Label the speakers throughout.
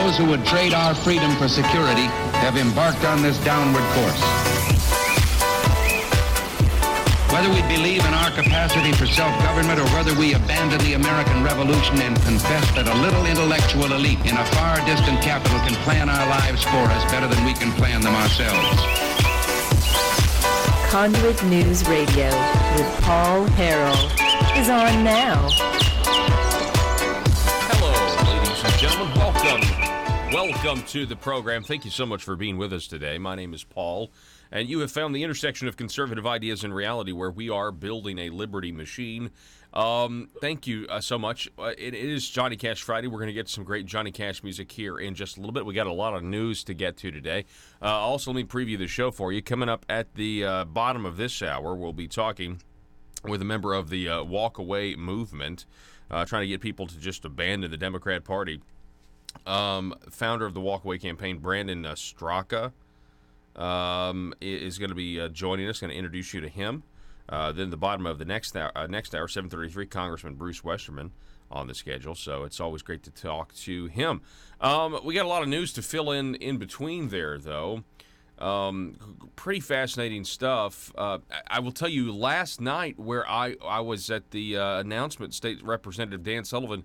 Speaker 1: those who would trade our freedom for security have embarked on this downward course. Whether we believe in our capacity for self-government or whether we abandon the American Revolution and confess that a little intellectual elite in a far distant capital can plan our lives for us better than we can plan them ourselves.
Speaker 2: Conduit News Radio with Paul Harrell is on now.
Speaker 3: Hello, ladies and gentlemen. Welcome to the program. Thank you so much for being with us today. My name is Paul, and you have found the intersection of conservative ideas and reality where we are building a liberty machine. Thank you so much. It is Johnny Cash Friday. We're going to get some great Johnny Cash music here in just a little bit. We got a lot of news to get to today. Also, let me preview the show for you. Coming up at the bottom of this hour, we'll be talking with a member of the Walk Away movement, trying to get people to just abandon the Democrat Party. Founder of the Walk Away campaign, Brandon Straka, is going to be joining us. Going to introduce you to him. Then the bottom of the next hour, 7:33, Congressman Bruce Westerman on the schedule. So it's always great to talk to him. We got a lot of news to fill in between there, though. Pretty fascinating stuff. I will tell you, last night where I was at the announcement, State Representative Dan Sullivan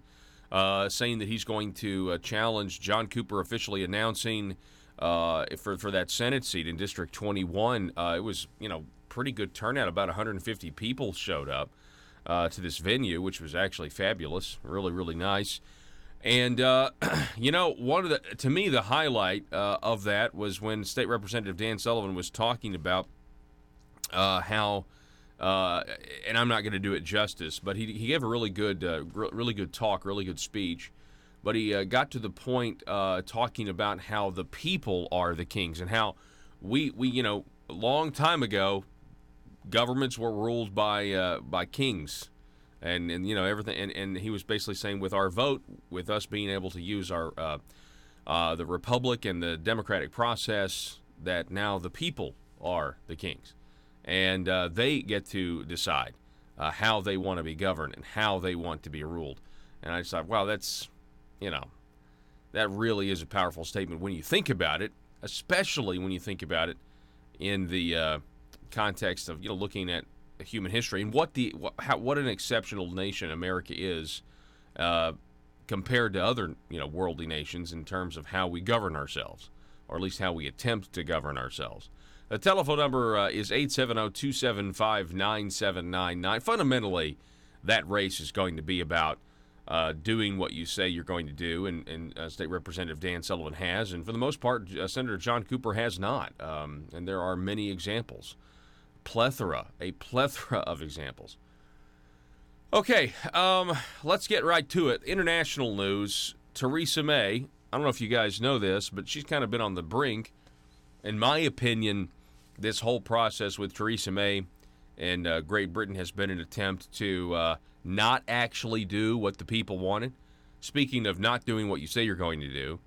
Speaker 3: saying that he's going to challenge John Cooper officially announcing for that Senate seat in District 21. It was, pretty good turnout. About 150 people showed up to this venue, which was actually fabulous. Really, really nice. And, one of to me, the highlight of that was when State Representative Dan Sullivan was talking about how, and I'm not going to do it justice, but he gave a really good talk, really good speech. But he got to the point talking about how the people are the kings and how we a long time ago, governments were ruled by kings. And everything, and he was basically saying with our vote, with us being able to use our the republic and the democratic process, that now the people are the kings, and they get to decide how they want to be governed and how they want to be ruled. And I just thought, wow, that's that really is a powerful statement when you think about it, especially when you think about it in the context of looking at human history and what an exceptional nation America is compared to other worldly nations in terms of how we govern ourselves, or at least how we attempt to govern ourselves. The telephone number is 870-275-9799. Fundamentally, that race is going to be about doing what you say you're going to do, and State Representative Dan Sullivan has, and for the most part, Senator John Cooper has not, and there are many examples. A plethora of examples. Okay, let's get right to it. International news. Theresa May, I don't know if you guys know this, but she's kind of been on the brink. In my opinion, this whole process with Theresa May and Great Britain has been an attempt to not actually do what the people wanted. Speaking of not doing what you say you're going to do,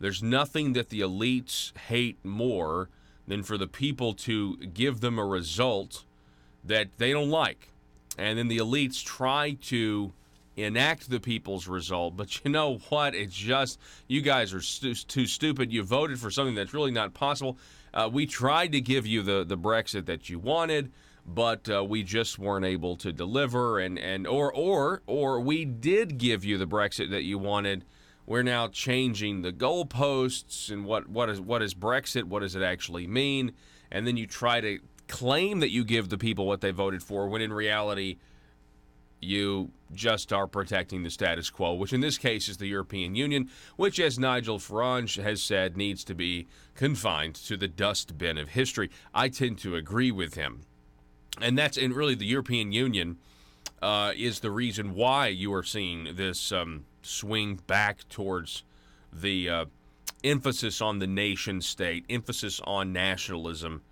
Speaker 3: there's nothing that the elites hate more than for the people to give them a result that they don't like. And then the elites try to enact the people's result. But you know what? It's just, you guys are too stupid. You voted for something that's really not possible. We tried to give you the Brexit that you wanted, but we just weren't able to deliver. Or we did give you the Brexit that you wanted. We're now changing the goalposts and what is Brexit? What does it actually mean? And then you try to claim that you give the people what they voted for, when in reality you just are protecting the status quo, which in this case is the European Union, which, as Nigel Farage has said, needs to be confined to the dustbin of history. I tend to agree with him. And really the European Union is the reason why you are seeing this swing back towards the emphasis on the nation state, emphasis on nationalism.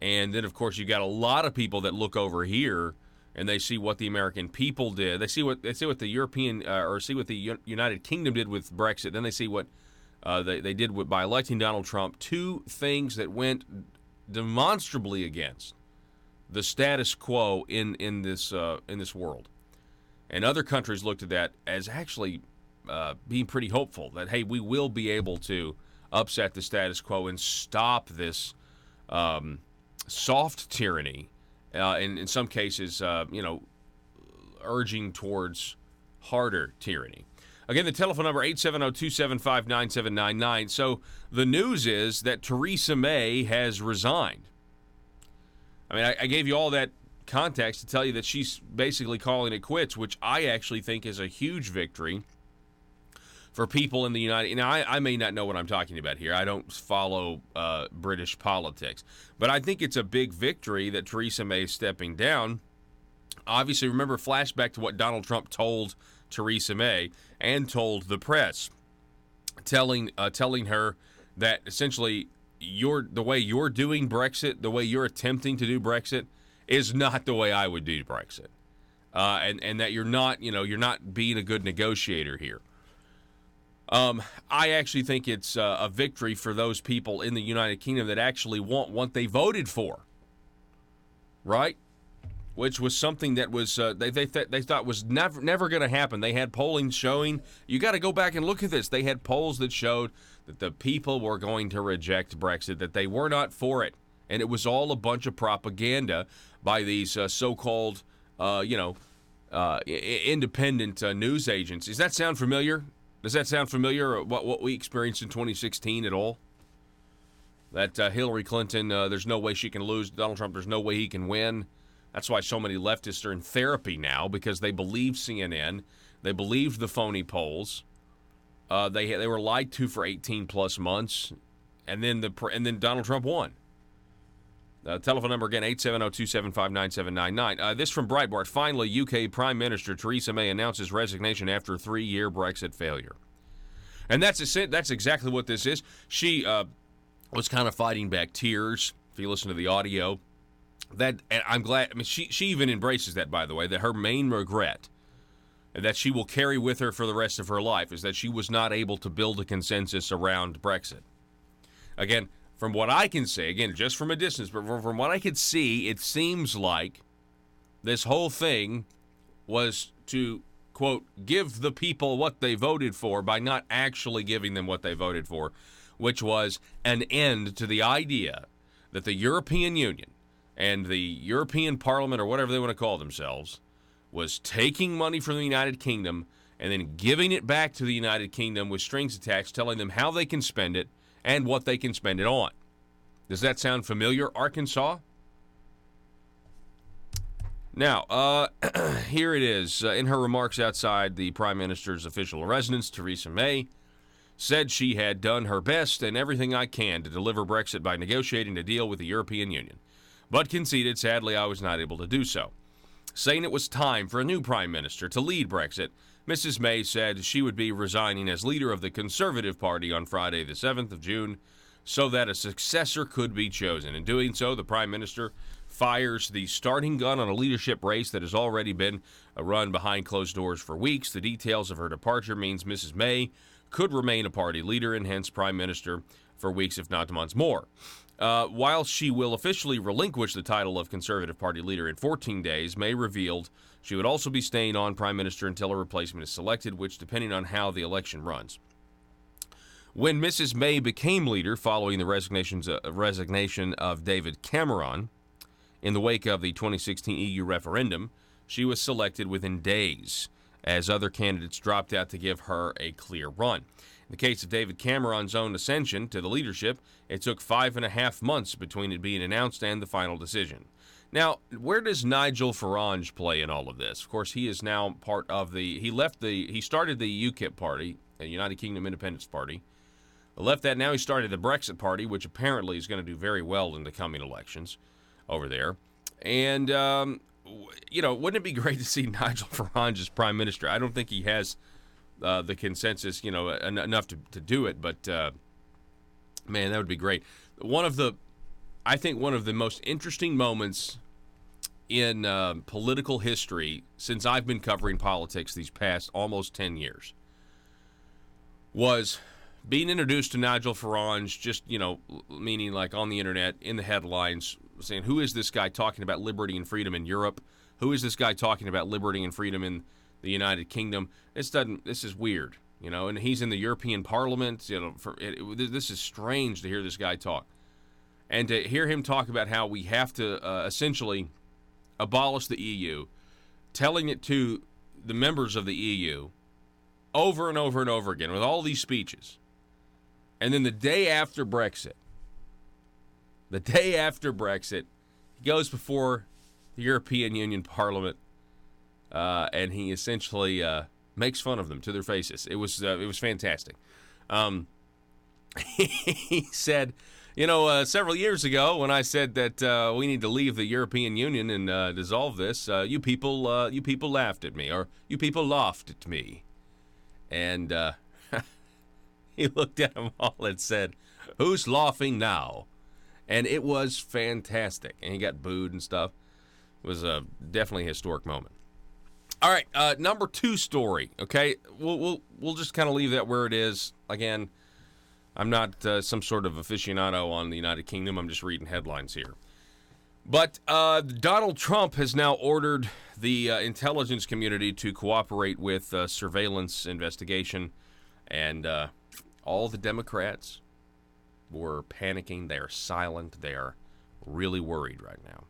Speaker 3: And then, of course, you got a lot of people that look over here and they see what the American people did. They see what the European or see what the United Kingdom did with Brexit. Then they see what they did by electing Donald Trump. Two things that went demonstrably against the status quo in this world. And other countries looked at that as actually being pretty hopeful that, hey, we will be able to upset the status quo and stop this soft tyranny, in some cases, urging towards harder tyranny. Again, the telephone number, 870-275-9799. So the news is that Theresa May has resigned. I mean, I gave you all that context to tell you that she's basically calling it quits, which I actually think is a huge victory for people in the United... Now, I may not know what I'm talking about here. I don't follow British politics. But I think it's a big victory that Theresa May is stepping down. Obviously, remember, flashback to what Donald Trump told Theresa May and told the press, telling her that essentially the way you're doing Brexit, the way you're attempting to do Brexit, is not the way I would do Brexit, and that you're not being a good negotiator here. I actually think it's a victory for those people in the United Kingdom that actually want what they voted for, right? Which was something that was they thought was never going to happen. They had polling showing, you got to go back and look at this. They had polls that showed that the people were going to reject Brexit, that they were not for it, and it was all a bunch of propaganda by these so-called independent news agencies. Does that sound familiar? Does that sound familiar? What we experienced in 2016 at all? That Hillary Clinton, there's no way she can lose. Donald Trump, there's no way he can win. That's why so many leftists are in therapy now, because they believe CNN, they believed the phony polls. They were lied to for 18 plus months, and then Donald Trump won. Telephone number again, 870-275-9799. This from Breitbart. Finally, UK Prime Minister Theresa May announces resignation after 3-year Brexit failure. And that's exactly what this is. She was kind of fighting back tears, if you listen to the audio. And I'm glad. I mean, she even embraces that, by the way, that her main regret, and that she will carry with her for the rest of her life, is that she was not able to build a consensus around Brexit. Again, from what I can say, again, just from a distance, but from what I could see, it seems like this whole thing was to, quote, give the people what they voted for by not actually giving them what they voted for, which was an end to the idea that the European Union and the European Parliament, or whatever they want to call themselves, was taking money from the United Kingdom and then giving it back to the United Kingdom with strings attached, telling them how they can spend it and what they can spend it on. Does that sound familiar, Arkansas? Now, here it is. In her remarks outside the Prime Minister's official residence, Theresa May said she had done her best and everything I can to deliver Brexit by negotiating a deal with the European Union, but conceded, sadly, I was not able to do so. Saying it was time for a new Prime Minister to lead Brexit, Mrs. May said she would be resigning as leader of the Conservative Party on Friday, the 7th of June, so that a successor could be chosen. In doing so, the Prime Minister fires the starting gun on a leadership race that has already been run behind closed doors for weeks. The details of her departure means Mrs. May could remain a party leader and hence Prime Minister for weeks, if not months more. While she will officially relinquish the title of Conservative Party leader in 14 days, May revealed she would also be staying on Prime Minister until a replacement is selected, which depending on how the election runs. When Mrs. May became leader following the resignation of David Cameron in the wake of the 2016 EU referendum, she was selected within days, as other candidates dropped out to give her a clear run. In the case of David Cameron's own ascension to the leadership, it took 5.5 months between it being announced and the final decision. Now, where does Nigel Farage play in all of this? Of course, he is now part of he started the UKIP party, the United Kingdom Independence Party. Left that, now he started the Brexit Party, which apparently is going to do very well in the coming elections over there. And, wouldn't it be great to see Nigel Farage as Prime Minister? I don't think he has the consensus, enough to do it, but, man, that would be great. I think one of the most interesting moments in political history since I've been covering politics these past almost 10 years was being introduced to Nigel Farage, just, meaning like on the internet, in the headlines, saying, who is this guy talking about liberty and freedom in Europe? Who is this guy talking about liberty and freedom in the United Kingdom? This is weird. and he's in the European Parliament. This is strange to hear this guy talk. And to hear him talk about how we have to essentially abolish the EU, telling it to the members of the EU over and over and over again with all these speeches. And then the day after Brexit, he goes before the European Union Parliament and he essentially makes fun of them to their faces. It was fantastic. He said, several years ago when I said that we need to leave the European Union and dissolve this, you people laughed at me, or you people laughed at me. And he looked at them all and said, "Who's laughing now?" And it was fantastic. And he got booed and stuff. It was definitely a historic moment. All right, number 2 story. Okay, we'll just kind of leave that where it is. Again, I'm not some sort of aficionado on the United Kingdom. I'm just reading headlines here. But Donald Trump has now ordered the intelligence community to cooperate with surveillance investigation, and all the Democrats were panicking. They are silent. They are really worried right now.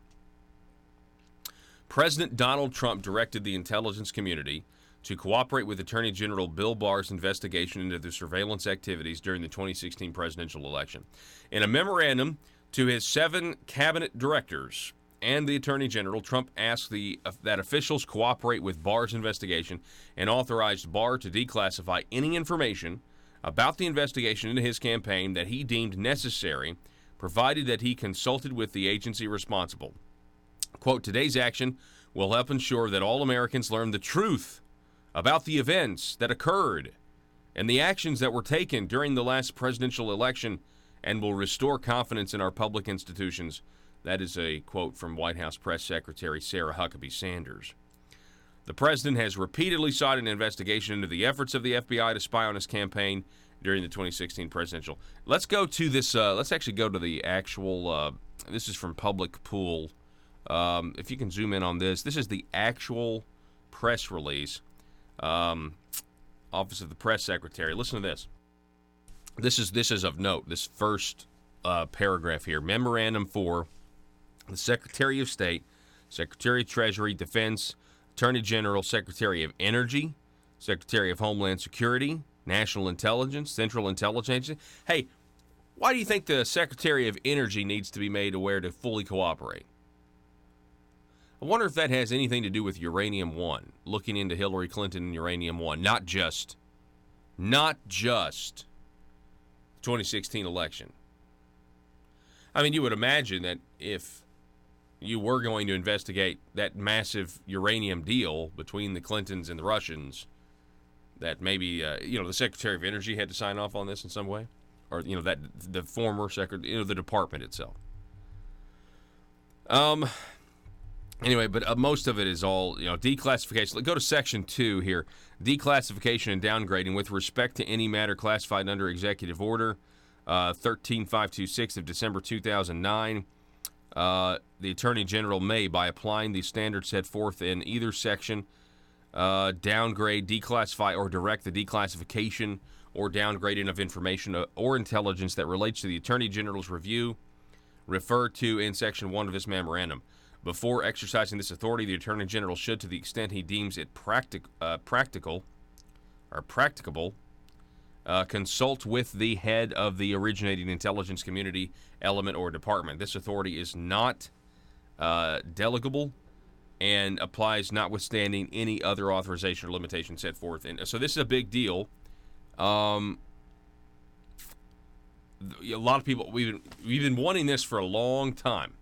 Speaker 3: President Donald Trump directed the intelligence community to cooperate with Attorney General Bill Barr's investigation into the surveillance activities during the 2016 presidential election. In a memorandum to his 7 cabinet directors and the Attorney General, Trump asked that officials cooperate with Barr's investigation and authorized Barr to declassify any information about the investigation into his campaign that he deemed necessary, provided that he consulted with the agency responsible. Quote, "Today's action will help ensure that all Americans learn the truth about the events that occurred and the actions that were taken during the last presidential election and will restore confidence in our public institutions." That is a quote from White House Press Secretary Sarah Huckabee Sanders. The president has repeatedly sought an investigation into the efforts of the FBI to spy on his campaign during the 2016 presidential. Let's go to this. Let's actually go to the actual. This is from Public Pool. If you can zoom in on this, this is the actual press release. Office of the Press Secretary. Listen to this. This is of note. This first paragraph here. Memorandum for the Secretary of State, Secretary of Treasury, Defense, Attorney General, Secretary of Energy, Secretary of Homeland Security, National Intelligence, Central Intelligence. Hey, why do you think the Secretary of Energy needs to be made aware to fully cooperate? I wonder if that has anything to do with Uranium One, looking into Hillary Clinton and Uranium One, not just the 2016 election. I mean, you would imagine that if you were going to investigate that massive uranium deal between the Clintons and the Russians, that maybe the Secretary of Energy had to sign off on this in some way, or that the former secretary, the department itself. Anyway, but most of it is all, declassification. Go to Section 2 here. Declassification and downgrading with respect to any matter classified under Executive Order 13526 of December 2009. The Attorney General may, by applying the standards set forth in either section, downgrade, declassify, or direct the declassification or downgrading of information or intelligence that relates to the Attorney General's review referred to in Section 1 of this memorandum. Before exercising this authority, the Attorney General should, to the extent he deems it practicable, consult with the head of the originating intelligence community, element, or department. This authority is not delegable and applies notwithstanding any other authorization or limitation set forth. And so this is a big deal. A lot of people, we've been wanting this for a long time.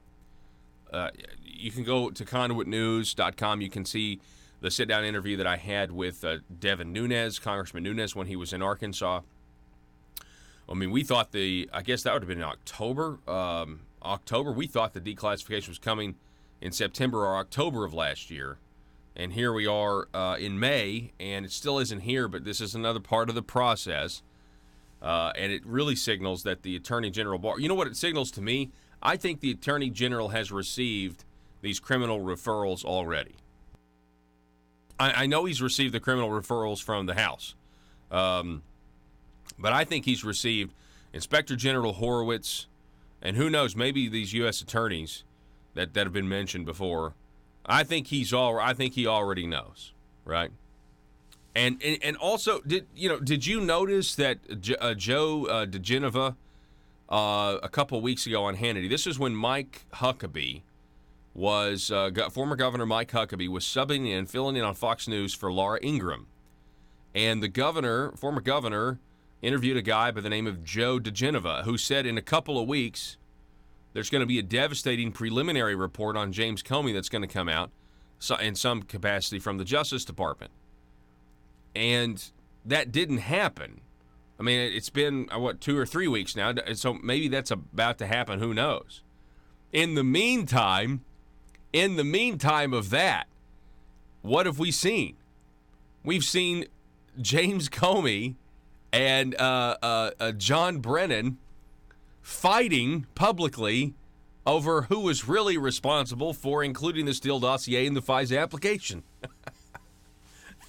Speaker 3: You can go to conduitnews.com. You can see the sit-down interview that I had with Devin Nunes, Congressman Nunes, when he was in Arkansas. I mean, we thought I guess that would have been in October. We thought the declassification was coming in September or October of last year. And here we are in May, and it still isn't here, but this is another part of the process. And it really signals that the Attorney General Barr, you know what it signals to me? I think the Attorney General has received these criminal referrals already. I know he's received the criminal referrals from the House. But I think he's received Inspector General Horowitz, and who knows, maybe these U.S. attorneys that have been mentioned before. I think he already knows, right? And also, did you notice that Joe DeGeneva a couple of weeks ago on Hannity? This is when Mike Huckabee was former Governor Mike Huckabee was filling in on Fox News for Laura Ingraham, and the former governor, interviewed a guy by the name of Joe DeGeneva, who said in a couple of weeks there's going to be a devastating preliminary report on James Comey that's going to come out in some capacity from the Justice Department. And that didn't happen. I mean, it's been, 2 or 3 weeks now, so maybe that's about to happen. Who knows? In the meantime of that, what have we seen? We've seen James Comey and John Brennan fighting publicly over who was really responsible for including the Steele dossier in the FISA application.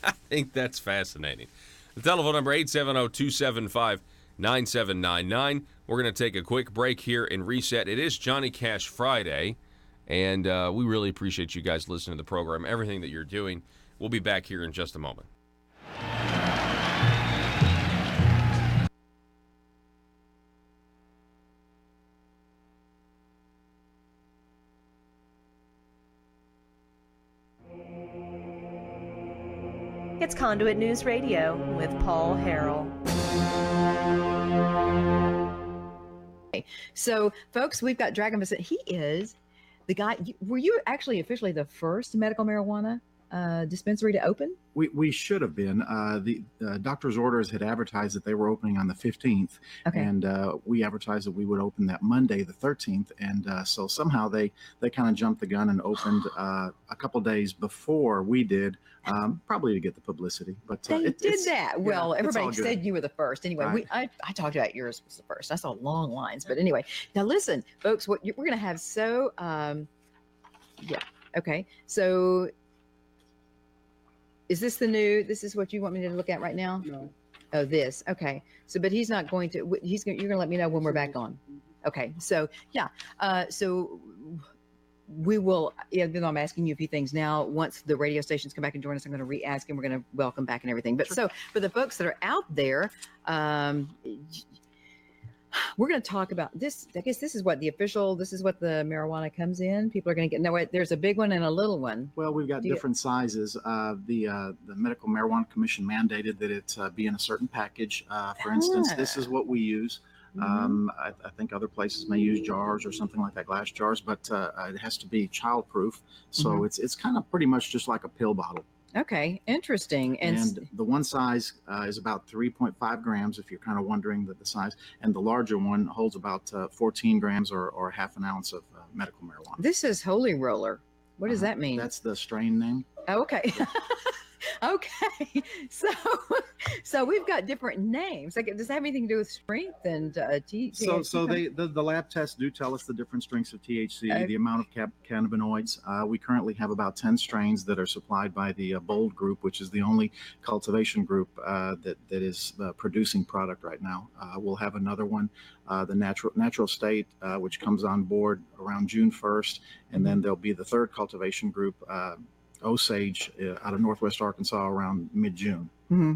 Speaker 3: I think that's fascinating. The telephone number 870-275-9799. We're going to take a quick break here and reset. It is Johnny Cash Friday, and we really appreciate you guys listening to the program, everything that you're doing. We'll be back here in just a moment.
Speaker 2: It's Conduit News Radio with Paul Harrell.
Speaker 4: So, folks, we've got Dragon Vincent. He is the guy. Were you actually officially the first medical marijuana dispensary to open?
Speaker 5: We should have been. The doctor's orders had advertised that they were opening on the 15th,
Speaker 4: Okay.
Speaker 5: and we advertised that we would open that Monday, the 13th, and so somehow they kind of jumped the gun and opened a couple days before we did, probably to get the publicity. But
Speaker 4: They did that. Well, everybody
Speaker 5: it's all
Speaker 4: said
Speaker 5: good.
Speaker 4: you were the first. Anyway,
Speaker 5: Right.
Speaker 4: I talked about yours was the first. I saw long lines. But anyway, now listen, folks, we're going to have okay. So is this this is what you want me to look at right now?
Speaker 5: No.
Speaker 4: Oh, this. Okay. So, but he's not going to, you're going to let me know when we're back on. Okay. So, yeah. So we will, even though I'm asking you a few things now, once the radio stations come back and join us, I'm going to re-ask and we're going to welcome back and everything. But so for the folks that are out there, we're going to talk about this. I guess this is what this is what the marijuana comes in. People are going to get, no, there's a big one and a little one.
Speaker 5: Well, we've got different sizes. The Medical Marijuana Commission mandated that it be in a certain package. For instance, this is what we use. I think other places may use jars or something like that, glass jars, but it has to be child-proof. So it's kind of pretty much just like a pill bottle.
Speaker 4: Okay, interesting.
Speaker 5: And the one size is about 3.5 grams, if you're kind of wondering the size. And the larger one holds about 14 grams or half an ounce of medical marijuana.
Speaker 4: This is Holy Roller. What does that mean?
Speaker 5: That's the strain name.
Speaker 4: Okay. Okay. So we've got different names. Like, does that have anything to do with strength and THC?
Speaker 5: So the lab tests do tell us the different strengths of THC, the amount of cannabinoids. We currently have about 10 strains that are supplied by the Bold Group, which is the only cultivation group that is producing product right now. We'll have another one, the Natural State, which comes on board around June 1st, and then there'll be the third cultivation group, Osage, out of Northwest Arkansas, around mid-June.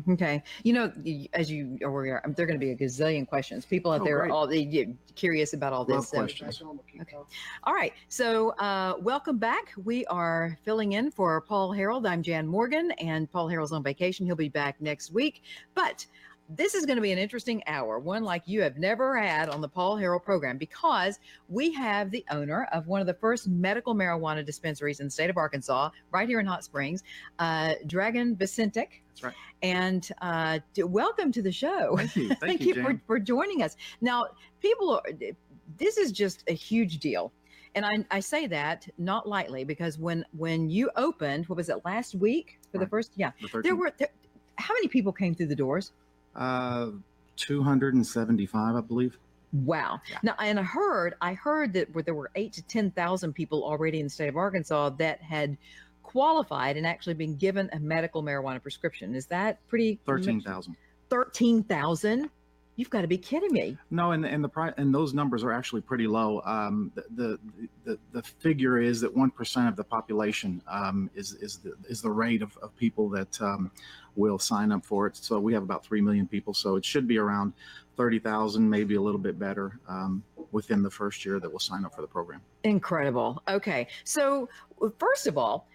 Speaker 4: Okay. You know, as you are aware, there are going to be a gazillion questions. People out there are they get curious about all this.
Speaker 5: Questions.
Speaker 4: Okay. All right. So welcome back. We are filling in for Paul Harrell. I'm Jan Morgan, and Paul Harrell's on vacation. He'll be back next week. But this is going to be an interesting hour, one like you have never had on the Paul Harrell program, because we have the owner of one of the first medical marijuana dispensaries in the state of Arkansas, right here in Hot Springs, Dragon Vincent.
Speaker 5: That's right.
Speaker 4: And welcome to the show.
Speaker 5: Thank you.
Speaker 4: Thank you for joining us. Now, this is just a huge deal. And I say that not lightly, because when you opened, what was it, last week for the first? Yeah. How many people came through the doors?
Speaker 5: 275, I believe.
Speaker 4: Wow.
Speaker 5: Yeah.
Speaker 4: Now, and I heard that there were 8,000 to 10,000 people already in the state of Arkansas that had qualified and actually been given a medical marijuana prescription. Is that pretty?
Speaker 5: 13,000.
Speaker 4: 13,000? You've got to be kidding me.
Speaker 5: No, and those numbers are actually pretty low. The figure is that 1% of the population is the rate of people that will sign up for it. So we have about 3 million people. So it should be around 30,000, maybe a little bit better within the first year that will sign up for the program.
Speaker 4: Incredible. Okay. So first of all,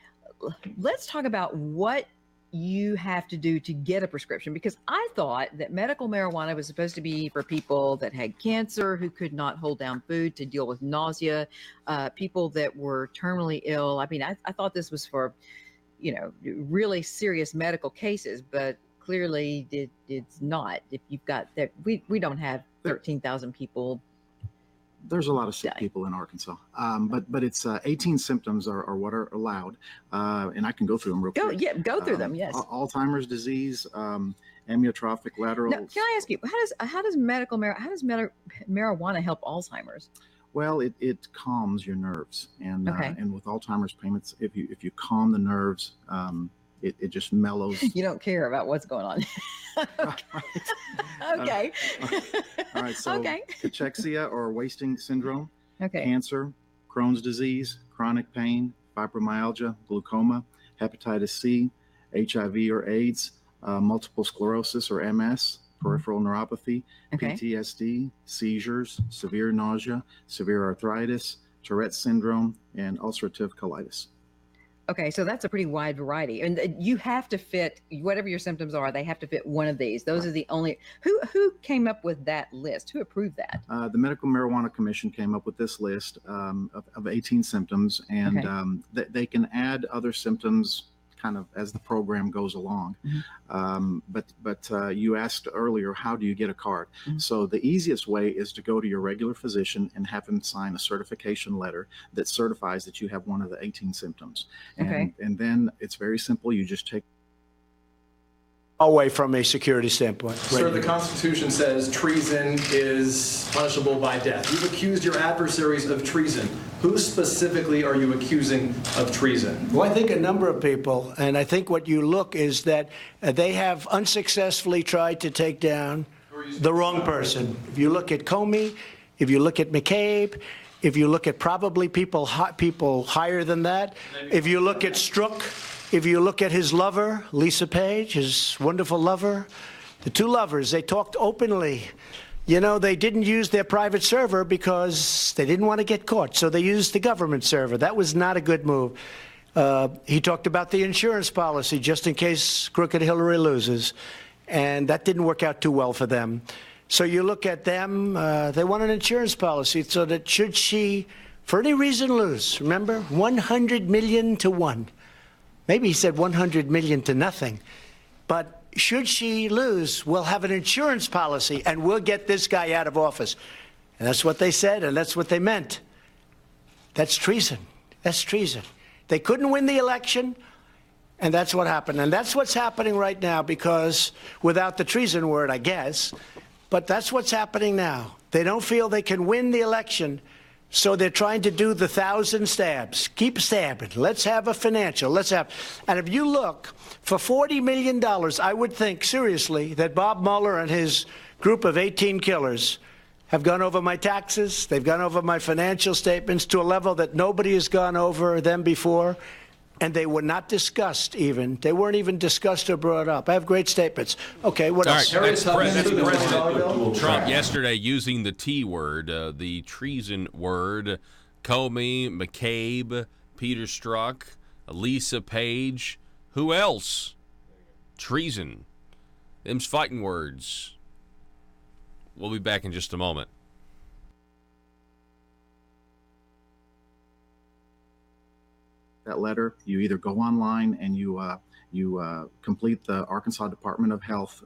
Speaker 4: let's talk about what you have to do to get a prescription, because I thought that medical marijuana was supposed to be for people that had cancer, who could not hold down food, to deal with nausea, people that were terminally ill. I mean, I thought this was for, really serious medical cases, but clearly it's not. If you've got that, we don't have 13,000 people.
Speaker 5: There's a lot of sick people in Arkansas, but it's 18 symptoms are what are allowed, and I can go through them real quick.
Speaker 4: Go through them. Yes.
Speaker 5: Alzheimer's disease, amyotrophic lateral.
Speaker 4: Now, can I ask you, how does marijuana help Alzheimer's?
Speaker 5: Well, it calms your nerves, and with Alzheimer's payments, if you calm the nerves, it just mellows.
Speaker 4: You don't care about what's going on. Okay.
Speaker 5: All right. So cachexia or wasting syndrome,
Speaker 4: okay,
Speaker 5: cancer, Crohn's disease, chronic pain, fibromyalgia, glaucoma, hepatitis C, HIV or AIDS, multiple sclerosis or MS, peripheral neuropathy, PTSD, seizures, severe nausea, severe arthritis, Tourette's syndrome, and ulcerative colitis.
Speaker 4: Okay, so that's a pretty wide variety, and you have to fit whatever your symptoms are. They have to fit one of these. Those are the only. Who came up with that list? Who approved that?
Speaker 5: The Medical Marijuana Commission came up with this list of 18 symptoms, and they can add other symptoms kind of as the program goes along. But you asked earlier, how do you get a card? So the easiest way is to go to your regular physician and have him sign a certification letter that certifies that you have one of the 18 symptoms. And then it's very simple. You just take
Speaker 6: away from a security standpoint.
Speaker 7: Sir, the Constitution says treason is punishable by death. You've accused your adversaries of treason. Who specifically are you accusing of treason?
Speaker 6: Well, I think a number of people, and I think what you look is that they have unsuccessfully tried to take down the wrong person. If you look at Comey, if you look at McCabe, if you look at probably people higher than that, if you look at Strzok, if you look at his lover, Lisa Page, his wonderful lover, the two lovers, they talked openly. They didn't use their private server because they didn't want to get caught, so they used the government server. That was not a good move. He talked about the insurance policy just in case crooked Hillary loses, and that didn't work out too well for them. So you look at them, they want an insurance policy so that should she, for any reason, lose, remember, 100 million to 1. Maybe he said 100 million to nothing. But should she lose, we'll have an insurance policy and we'll get this guy out of office. And that's what they said, and that's what they meant. That's treason. That's treason. They couldn't win the election, and that's what happened. And that's what's happening right now, because without the treason word, I guess, but that's what's happening now. They don't feel they can win the election, so they're trying to do the 1,000 stabs. Keep stabbing. Let's have a financial. And if you look, for $40 million, I would think, seriously, that Bob Mueller and his group of 18 killers have gone over my taxes. They've gone over my financial statements to a level that nobody has gone over them before. And they were not discussed even. They weren't even discussed or brought up. I have great statements. Okay, what else?
Speaker 3: All right, that's President Trump yesterday using the T word, the treason word. Comey, McCabe, Peter Strzok, Lisa Page. Who else? Treason. Them's fighting words. We'll be back in just a moment.
Speaker 5: That letter, you either go online and you complete the Arkansas Department of Health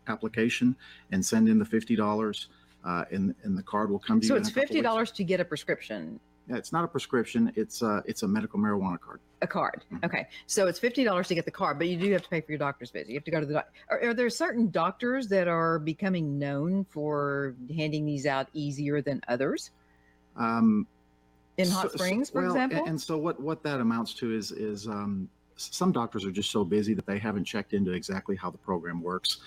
Speaker 5: application and send in the $50, and the card will come to you.
Speaker 4: So it's $50 to get a prescription.
Speaker 5: Yeah, it's not a prescription. It's a medical marijuana card.
Speaker 4: A card. Okay. So it's $50 to get the card, but you do have to pay for your doctor's visit. You have to go to the doctor. Are there certain doctors that are becoming known for handing these out easier than others? In Hot Springs, for example?
Speaker 5: And so what that amounts to is some doctors are just so busy that they haven't checked into exactly how the program works.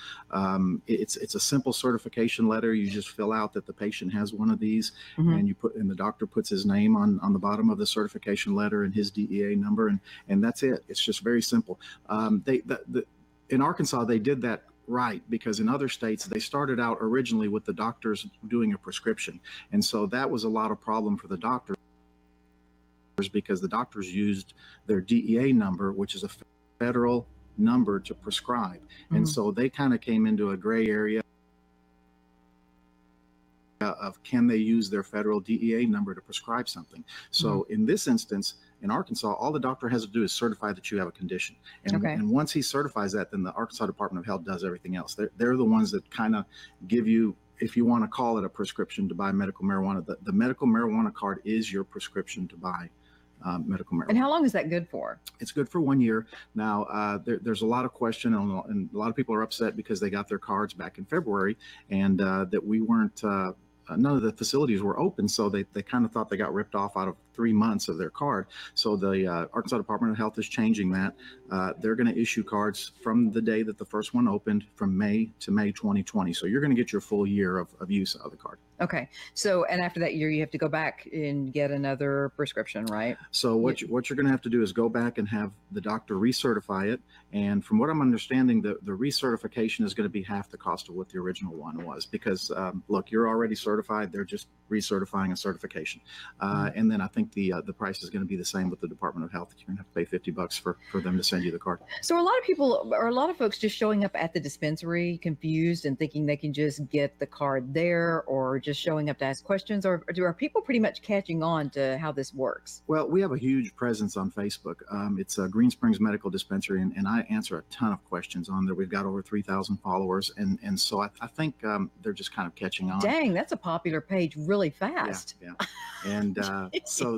Speaker 5: It's a simple certification letter. You just fill out that the patient has one of these, and the doctor puts his name on the bottom of the certification letter and his DEA number, and that's it. It's just very simple. In Arkansas, they did that right, because in other states, they started out originally with the doctors doing a prescription. And so that was a lot of problem for the doctors, because the doctors used their DEA number, which is a federal number to prescribe. And so they kind of came into a gray area of, can they use their federal DEA number to prescribe something? So in this instance, in Arkansas, all the doctor has to do is certify that you have a condition. And once he certifies that, then the Arkansas Department of Health does everything else. They're the ones that kind of give you, if you want to call it a prescription to buy medical marijuana, the medical marijuana card is your prescription to buy medical marijuana.
Speaker 4: And how long is that good for?
Speaker 5: It's good for 1 year. Now, there's a lot of question, and a lot of people are upset because they got their cards back in February, and that we weren't, none of the facilities were open, so they kind of thought they got ripped off out of 3 months of their card. So the Arkansas Department of Health is changing that. They're going to issue cards from the day that the first one opened, from May to May 2020. So you're going to get your full year of use of the card.
Speaker 4: Okay. So, and after that year, you have to go back and get another prescription, right?
Speaker 5: So what you're going to have to do is go back and have the doctor recertify it. And from what I'm understanding, the recertification is going to be half the cost of what the original one was, because look, you're already certified. They're just recertifying a certification. And then I think the price is going to be the same with the Department of Health. You're going to have to pay $50 for them to send you the card.
Speaker 4: So a lot of folks just showing up at the dispensary confused and thinking they can just get the card there, or just showing up to ask questions, or are people pretty much catching on to how this works?
Speaker 5: Well, we have a huge presence on Facebook. It's Green Springs Medical Dispensary, and I answer a ton of questions on there. We've got over 3,000 followers, and so I think they're just kind of catching on.
Speaker 4: Dang, that's a popular page really fast.
Speaker 5: Yeah. And so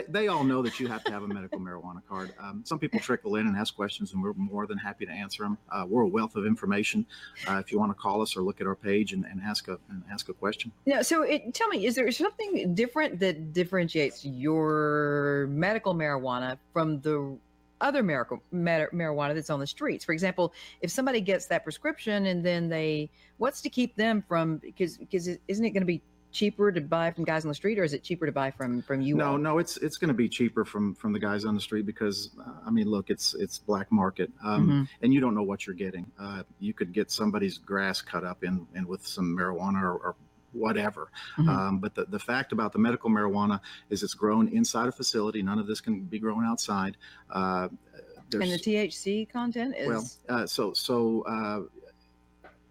Speaker 5: they all know that you have to have a medical marijuana card. Some people trickle in and ask questions, and we're more than happy to answer them. We're a wealth of information. If you want to call us or look at our page and ask a question.
Speaker 4: Yeah. So tell me, is there something different that differentiates your medical marijuana from the other marijuana that's on the streets? For example, if somebody gets that prescription and then what's to keep them from, because isn't it going to be cheaper to buy from guys on the street, or is it cheaper to buy from you?
Speaker 5: No, it's going to be cheaper from the guys on the street, because I mean, look, it's black market, and you don't know what you're getting. You could get somebody's grass cut up and with some marijuana or whatever. But the fact about the medical marijuana is it's grown inside a facility. None of this can be grown outside.
Speaker 4: And the THC content is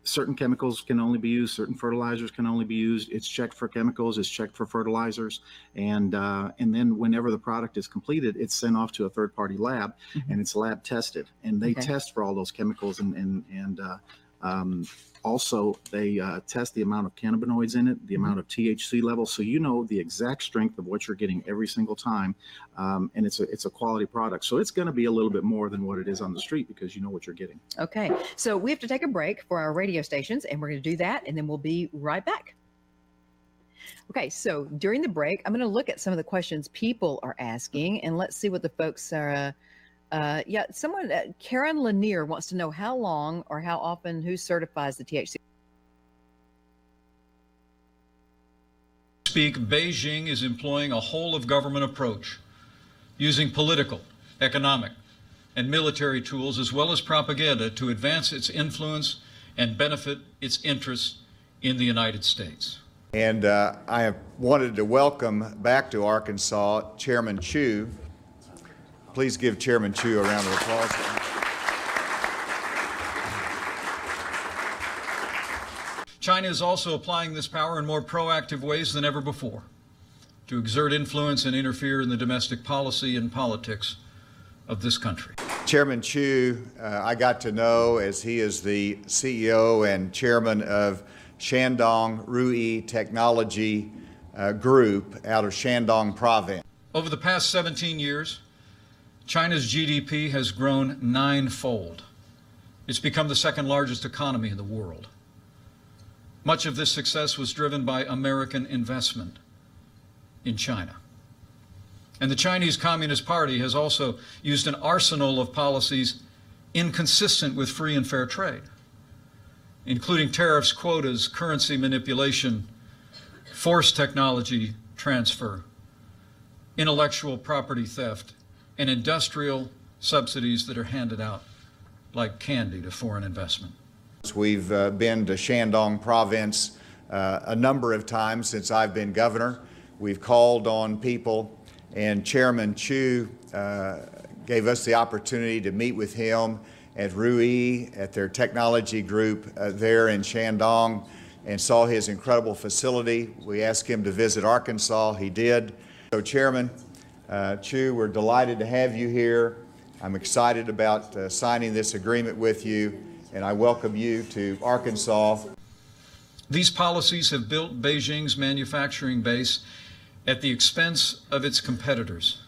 Speaker 5: certain chemicals can only be used, certain fertilizers can only be used. It's checked for chemicals, it's checked for fertilizers, and then whenever the product is completed, it's sent off to a third-party lab, and it's lab tested, and they test for all those chemicals, and also they test the amount of cannabinoids in it, the amount of THC level, so you know the exact strength of what you're getting every single time, and it's a quality product. So it's going to be a little bit more than what it is on the street, because you know what you're getting. Okay,
Speaker 4: so we have to take a break for our radio stations, and we're going to do that, and then we'll be right back. Okay, so during the break, I'm going to look at some of the questions people are asking, and let's see what the folks are. Someone, Karen Lanier, wants to know how long or how often, who certifies the THC?
Speaker 8: Beijing is employing a whole-of-government approach, using political, economic, and military tools, as well as propaganda, to advance its influence and benefit its interests in the United States.
Speaker 9: And I have wanted to welcome back to Arkansas Chairman Chu. Please give Chairman Chu a round of applause.
Speaker 8: China is also applying this power in more proactive ways than ever before to exert influence and interfere in the domestic policy and politics of this country.
Speaker 9: Chairman Chu, I got to know as he is the CEO and chairman of Shandong Ruyi Technology Group out of Shandong Province.
Speaker 8: Over the past 17 years, China's GDP has grown 9-fold. It's become the second largest economy in the world. Much of this success was driven by American investment in China. And the Chinese Communist Party has also used an arsenal of policies inconsistent with free and fair trade, including tariffs, quotas, currency manipulation, forced technology transfer, intellectual property theft, and industrial subsidies that are handed out like candy to foreign investment.
Speaker 9: We've been to Shandong province a number of times since I've been governor. We've called on people, and Chairman Chu gave us the opportunity to meet with him at Ruyi, at their technology group there in Shandong, and saw his incredible facility. We asked him to visit Arkansas. He did. So Chairman Chu, we're delighted to have you here. I'm excited about signing this agreement with you, and I welcome you to Arkansas.
Speaker 8: These policies have built Beijing's manufacturing base at the expense of its competitors,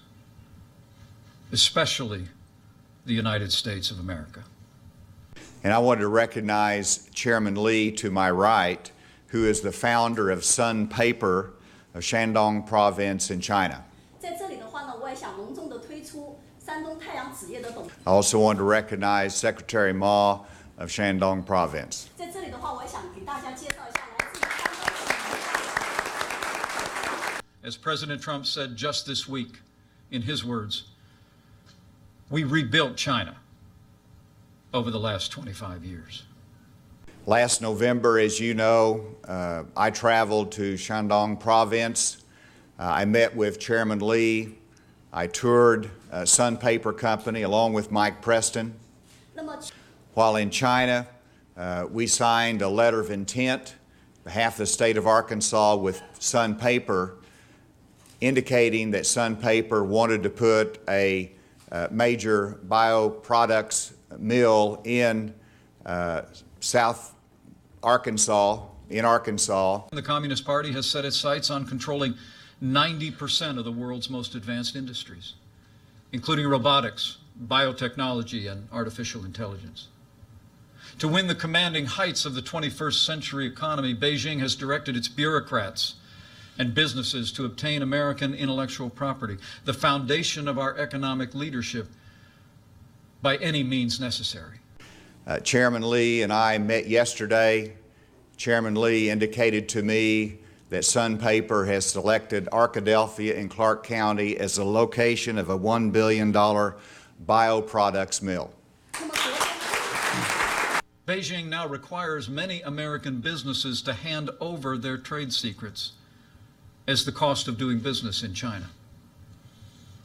Speaker 8: especially the United States of America.
Speaker 9: And I wanted to recognize Chairman Li to my right, who is the founder of Sun Paper of Shandong Province in China. I also want to recognize Secretary Ma of Shandong Province.
Speaker 8: As President Trump said just this week, in his words, we rebuilt China over the last 25 years.
Speaker 9: Last November, as you know, I traveled to Shandong Province. I met with Chairman Li. I toured Sun Paper Company along with Mike Preston. While in China, we signed a letter of intent on behalf of the state of Arkansas with Sun Paper, indicating that Sun Paper wanted to put a major bioproducts mill in South Arkansas,
Speaker 8: The Communist Party has set its sights on controlling 90% of the world's most advanced industries, including robotics, biotechnology, and artificial intelligence. To win the commanding heights of the 21st century economy, Beijing has directed its bureaucrats and businesses to obtain American intellectual property, the foundation of our economic leadership, by any means necessary.
Speaker 9: Chairman Li and I met yesterday. Chairman Li indicated to me that Sun Paper has selected Arkadelphia in Clark County as the location of a $1 billion bioproducts mill.
Speaker 8: Beijing now requires many American businesses to hand over their trade secrets as the cost of doing business in China.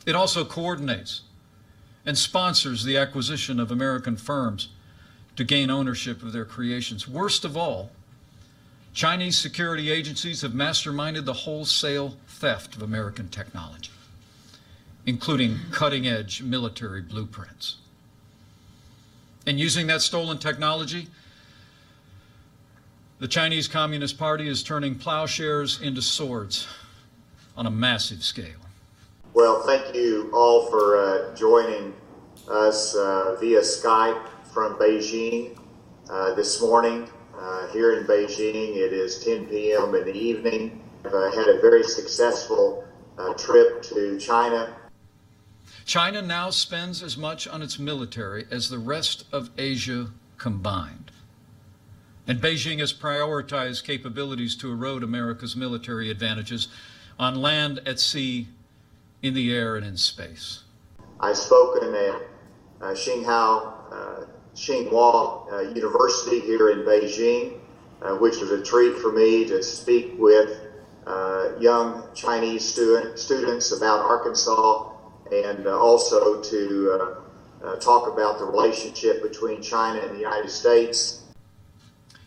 Speaker 8: It also coordinates and sponsors the acquisition of American firms to gain ownership of their creations. Worst of all, Chinese security agencies have masterminded the wholesale theft of American technology, including cutting-edge military blueprints. And using that stolen technology, the Chinese Communist Party is turning plowshares into swords on a massive scale.
Speaker 9: Well, thank you all for joining us via Skype from Beijing this morning. Here in Beijing, it is 10 p.m. in the evening. I've had a very successful trip to China.
Speaker 8: China now spends as much on its military as the rest of Asia combined. And Beijing has prioritized capabilities to erode America's military advantages on land, at sea, in the air, and in space.
Speaker 9: I've spoken at Tsinghua University here in Beijing, which was a treat for me to speak with young Chinese students about Arkansas, and also to talk about the relationship between China and the United States.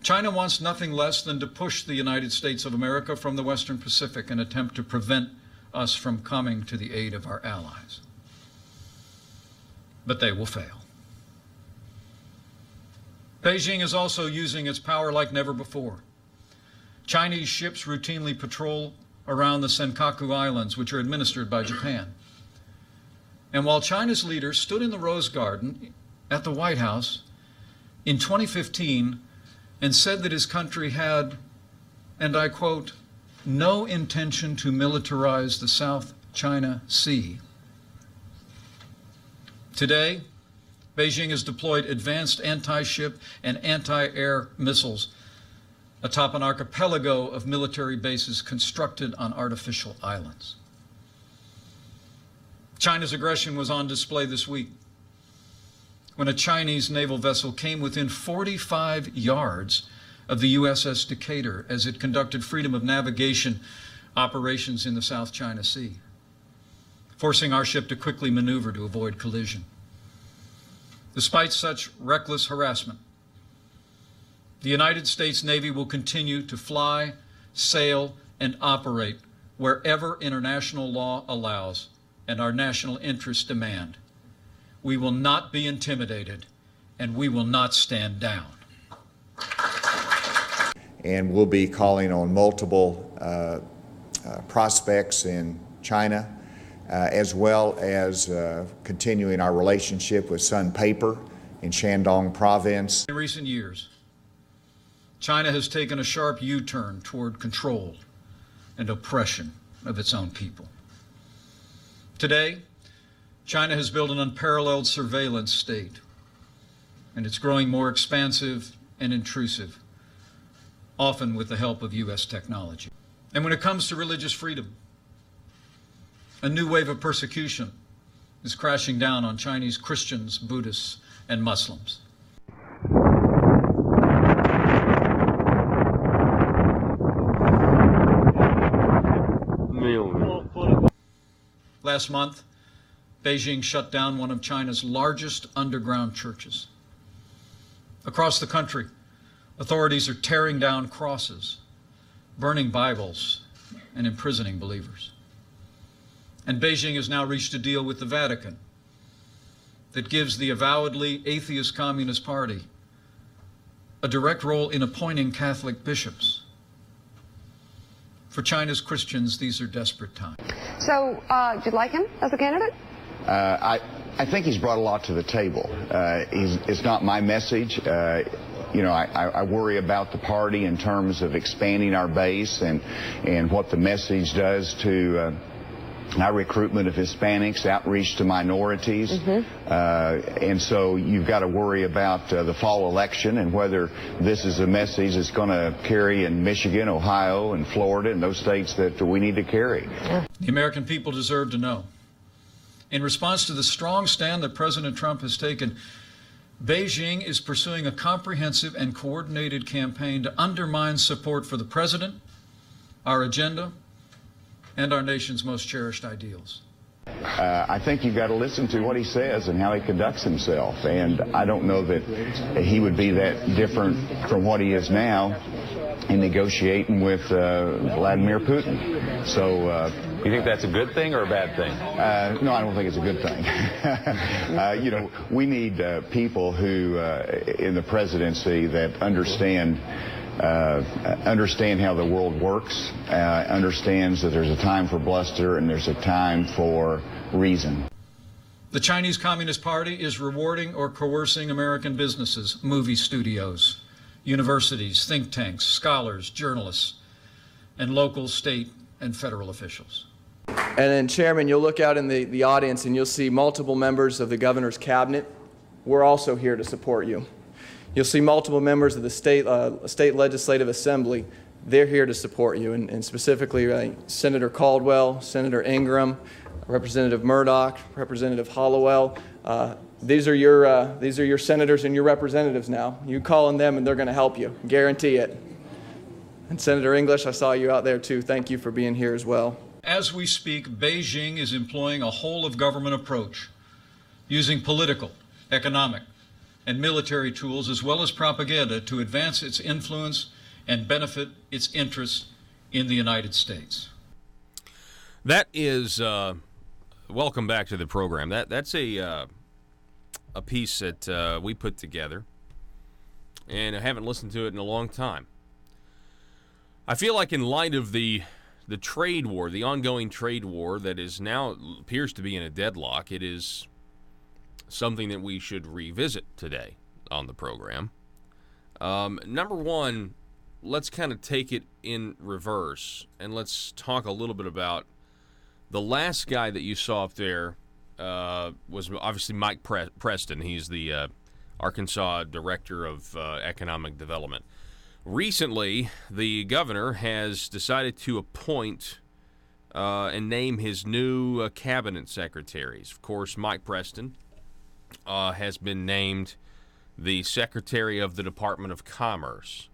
Speaker 8: China wants nothing less than to push the United States of America from the Western Pacific and attempt to prevent us from coming to the aid of our allies. But they will fail. Beijing is also using its power like never before. Chinese ships routinely patrol around the Senkaku Islands, which are administered by Japan. And while China's leader stood in the Rose Garden at the White House in 2015 and said that his country had, and I quote, no intention to militarize the South China Sea. Today, Beijing has deployed advanced anti-ship and anti-air missiles atop an archipelago of military bases constructed on artificial islands. China's aggression was on display this week when a Chinese naval vessel came within 45 yards of the USS Decatur as it conducted freedom of navigation operations in the South China Sea, forcing our ship to quickly maneuver to avoid collision. Despite such reckless harassment, the United States Navy will continue to fly, sail, and operate wherever international law allows and our national interests demand. We will not be intimidated, and we will not stand down.
Speaker 9: And we'll be calling on multiple prospects in China, as well as continuing our relationship with Sun Paper in Shandong province.
Speaker 8: In recent years, China has taken a sharp U-turn toward control and oppression of its own people. Today, China has built an unparalleled surveillance state, and it's growing more expansive and intrusive, often with the help of U.S. technology. And when it comes to religious freedom, a new wave of persecution is crashing down on Chinese Christians, Buddhists, and Muslims. Last month, Beijing shut down one of China's largest underground churches. Across the country, authorities are tearing down crosses, burning Bibles, and imprisoning believers. And Beijing has now reached a deal with the Vatican that gives the avowedly atheist Communist Party a direct role in appointing Catholic bishops. For China's Christians, these are desperate times.
Speaker 10: So, do you like him as a candidate?
Speaker 11: I think he's brought a lot to the table. It's not my message. I worry about the party in terms of expanding our base and what the message does to our recruitment of Hispanics, outreach to minorities. And so you've got to worry about the fall election and whether this is a message that's going to carry in Michigan, Ohio, and Florida, and those states that we need to carry.
Speaker 8: The American people deserve to know. In response to the strong stand that President Trump has taken, Beijing is pursuing a comprehensive and coordinated campaign to undermine support for the president, our agenda, and our nation's most cherished ideals.
Speaker 11: I think you've got to listen to what he says and how he conducts himself. And I don't know that he would be that different from what he is now in negotiating with Vladimir Putin. So,
Speaker 12: you think that's a good thing or a bad thing?
Speaker 11: No, I don't think it's a good thing. We need people who, in the presidency, that understand how the world works, understands that there's a time for bluster and there's a time for reason.
Speaker 8: The Chinese Communist Party is rewarding or coercing American businesses, movie studios, universities, think tanks, scholars, journalists, and local, state, and federal officials.
Speaker 13: And then, Chairman, you'll look out in the audience and you'll see multiple members of the governor's cabinet. We're also here to support you. You'll see multiple members of the state legislative assembly. They're here to support you, and specifically Senator Caldwell, Senator Ingram, Representative Murdoch, Representative Hollowell. These are your senators and your representatives now. You call on them and they're going to help you, guarantee it. And Senator English, I saw you out there too. Thank you for being here as well.
Speaker 8: As we speak, Beijing is employing a whole-of-government approach, using political, economic, and military tools as well as propaganda to advance its influence and benefit its interests in the United States.
Speaker 3: That is, welcome back to the program. That's a piece that we put together, and I haven't listened to it in a long time. I feel like in light of the trade war, the ongoing trade war that is now appears to be in a deadlock, it is something that we should revisit today on the program. Number one, let's kind of take it in reverse, and let's talk a little bit about The last guy that you saw up there was obviously Mike Preston. He's the Arkansas Director of Economic Development. Recently, the governor has decided to appoint and name his new cabinet secretaries. Of course, Mike Preston has been named the Secretary of the Department of Commerce.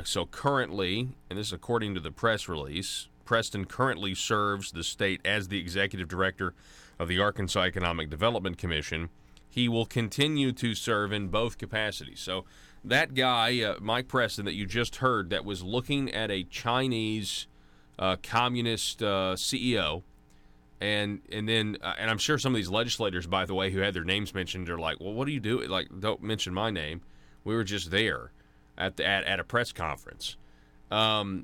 Speaker 3: So currently, and this is according to the press release, Preston currently serves the state as the Executive Director of the Arkansas Economic Development Commission. He will continue to serve in both capacities. So that guy, Mike Preston, that you just heard, that was looking at a Chinese communist CEO, and then I'm sure some of these legislators, by the way, who had their names mentioned, are like, well, what do you do? Like, don't mention my name. We were just there at a press conference.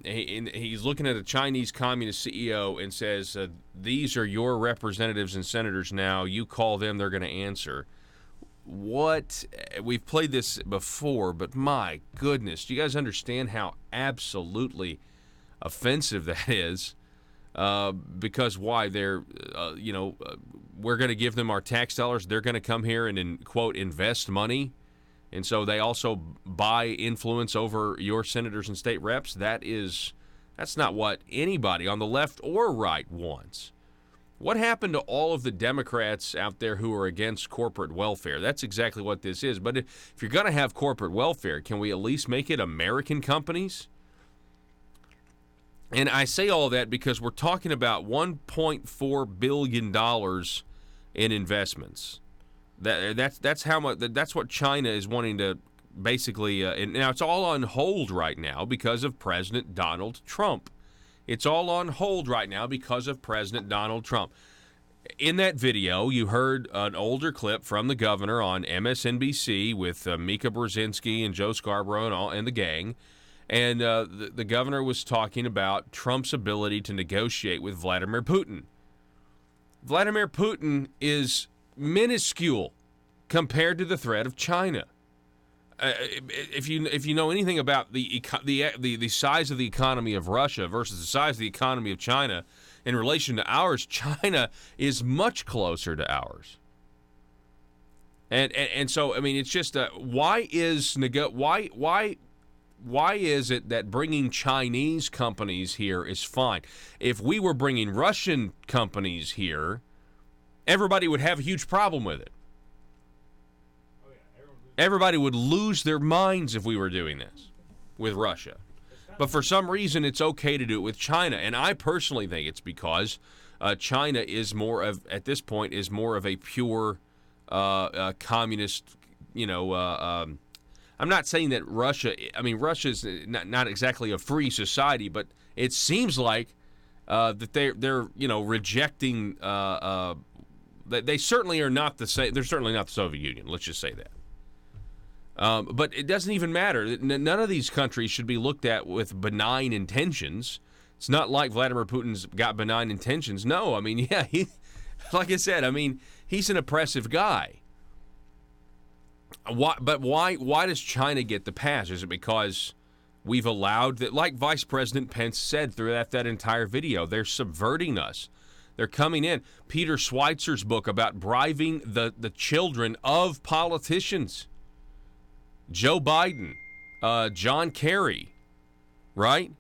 Speaker 3: He's looking at a Chinese communist CEO and says, these are your representatives and senators now. You call them, they're going to answer. What? We've played this before, but my goodness, do you guys understand how absolutely offensive that is? Because why? They're, we're going to give them our tax dollars. They're going to come here and, quote, invest money. And so they also buy influence over your senators and state reps. That's not what anybody on the left or right wants. What happened to all of the Democrats out there who are against corporate welfare? That's exactly what this is. But if you're going to have corporate welfare, can we at least make it American companies? And I say all of that because we're talking about $1.4 billion in investments. That's how much. That's what China is wanting to basically. And now it's all on hold right now because of President Donald Trump. It's all on hold right now because of President Donald Trump. In that video, you heard an older clip from the governor on MSNBC with Mika Brzezinski and Joe Scarborough and the gang. And the governor was talking about Trump's ability to negotiate with Vladimir Putin. Vladimir Putin is minuscule compared to the threat of China. If you know anything about the size of the economy of Russia versus the size of the economy of China in relation to ours, China is much closer to ours. And so I mean, it's just why is it that bringing Chinese companies here is fine? If we were bringing Russian companies here, everybody would have a huge problem with it. Everybody would lose their minds if we were doing this with Russia. But for some reason, it's okay to do it with China. And I personally think it's because China is at this point, more of a pure communist, I'm not saying that Russia's not exactly a free society, but it seems like that they're rejecting. They certainly are not the same. They're certainly not the Soviet Union. Let's just say that. But it doesn't even matter. None of these countries should be looked at with benign intentions. It's not like Vladimir Putin's got benign intentions. No, I mean, yeah, like I said, he's an oppressive guy. Why does China get the pass? Is it because we've allowed that? Like Vice President Pence said throughout that entire video, they're subverting us. They're coming in. Peter Schweitzer's book about bribing the children of politicians. Joe Biden, John Kerry, right?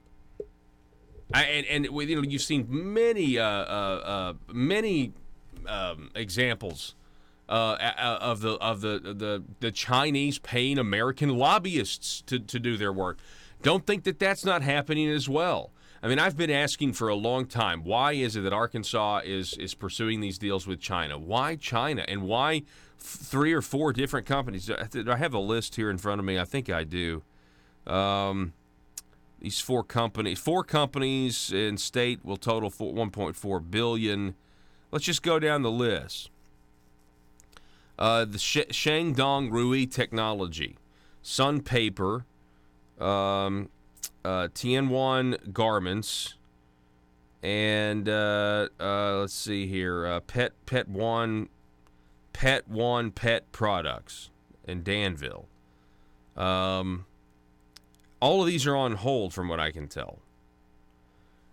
Speaker 3: And you've seen many examples of the Chinese paying American lobbyists to do their work. Don't think that that's not happening as well. I mean, I've been asking for a long time, why is it that Arkansas is pursuing these deals with China? Why China? And why 3 or 4 different companies? Do I have a list here in front of me? I think I do. These 4 companies in state will total $1.4 billion. Let's just go down the list. The Shandong Ruyi Technology, Sun Paper, Tianwan Garments, and let's see here, Pet One Pet Products in Danville. All of these are on hold from what I can tell.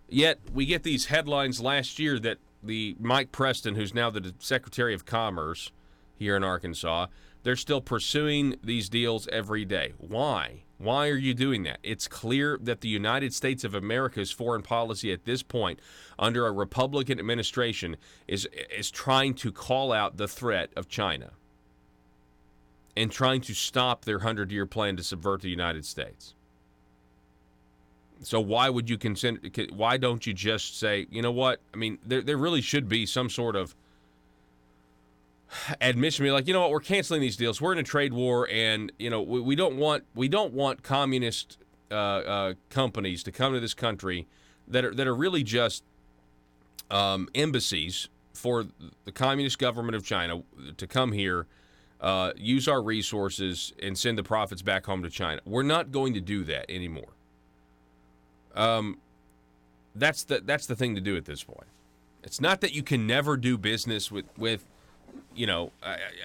Speaker 3: Yet we get these headlines last year that the Mike Preston, who's now the Secretary of Commerce here in Arkansas, they're still pursuing these deals every day. Why? Why are you doing that? It's clear that the United States of America's foreign policy at this point, under a Republican administration, is trying to call out the threat of China and trying to stop their 100-year plan to subvert the United States. So why would you why don't you just say, you know what? I mean, there really should be some sort of admission, be like, you know what, we're canceling these deals. We're in a trade war, and you know we don't want communist companies to come to this country that are really just embassies for the Communist government of China to come here, use our resources, and send the profits back home to China. We're not going to do that anymore. That's the thing to do at this point. It's not that you can never do business with you know,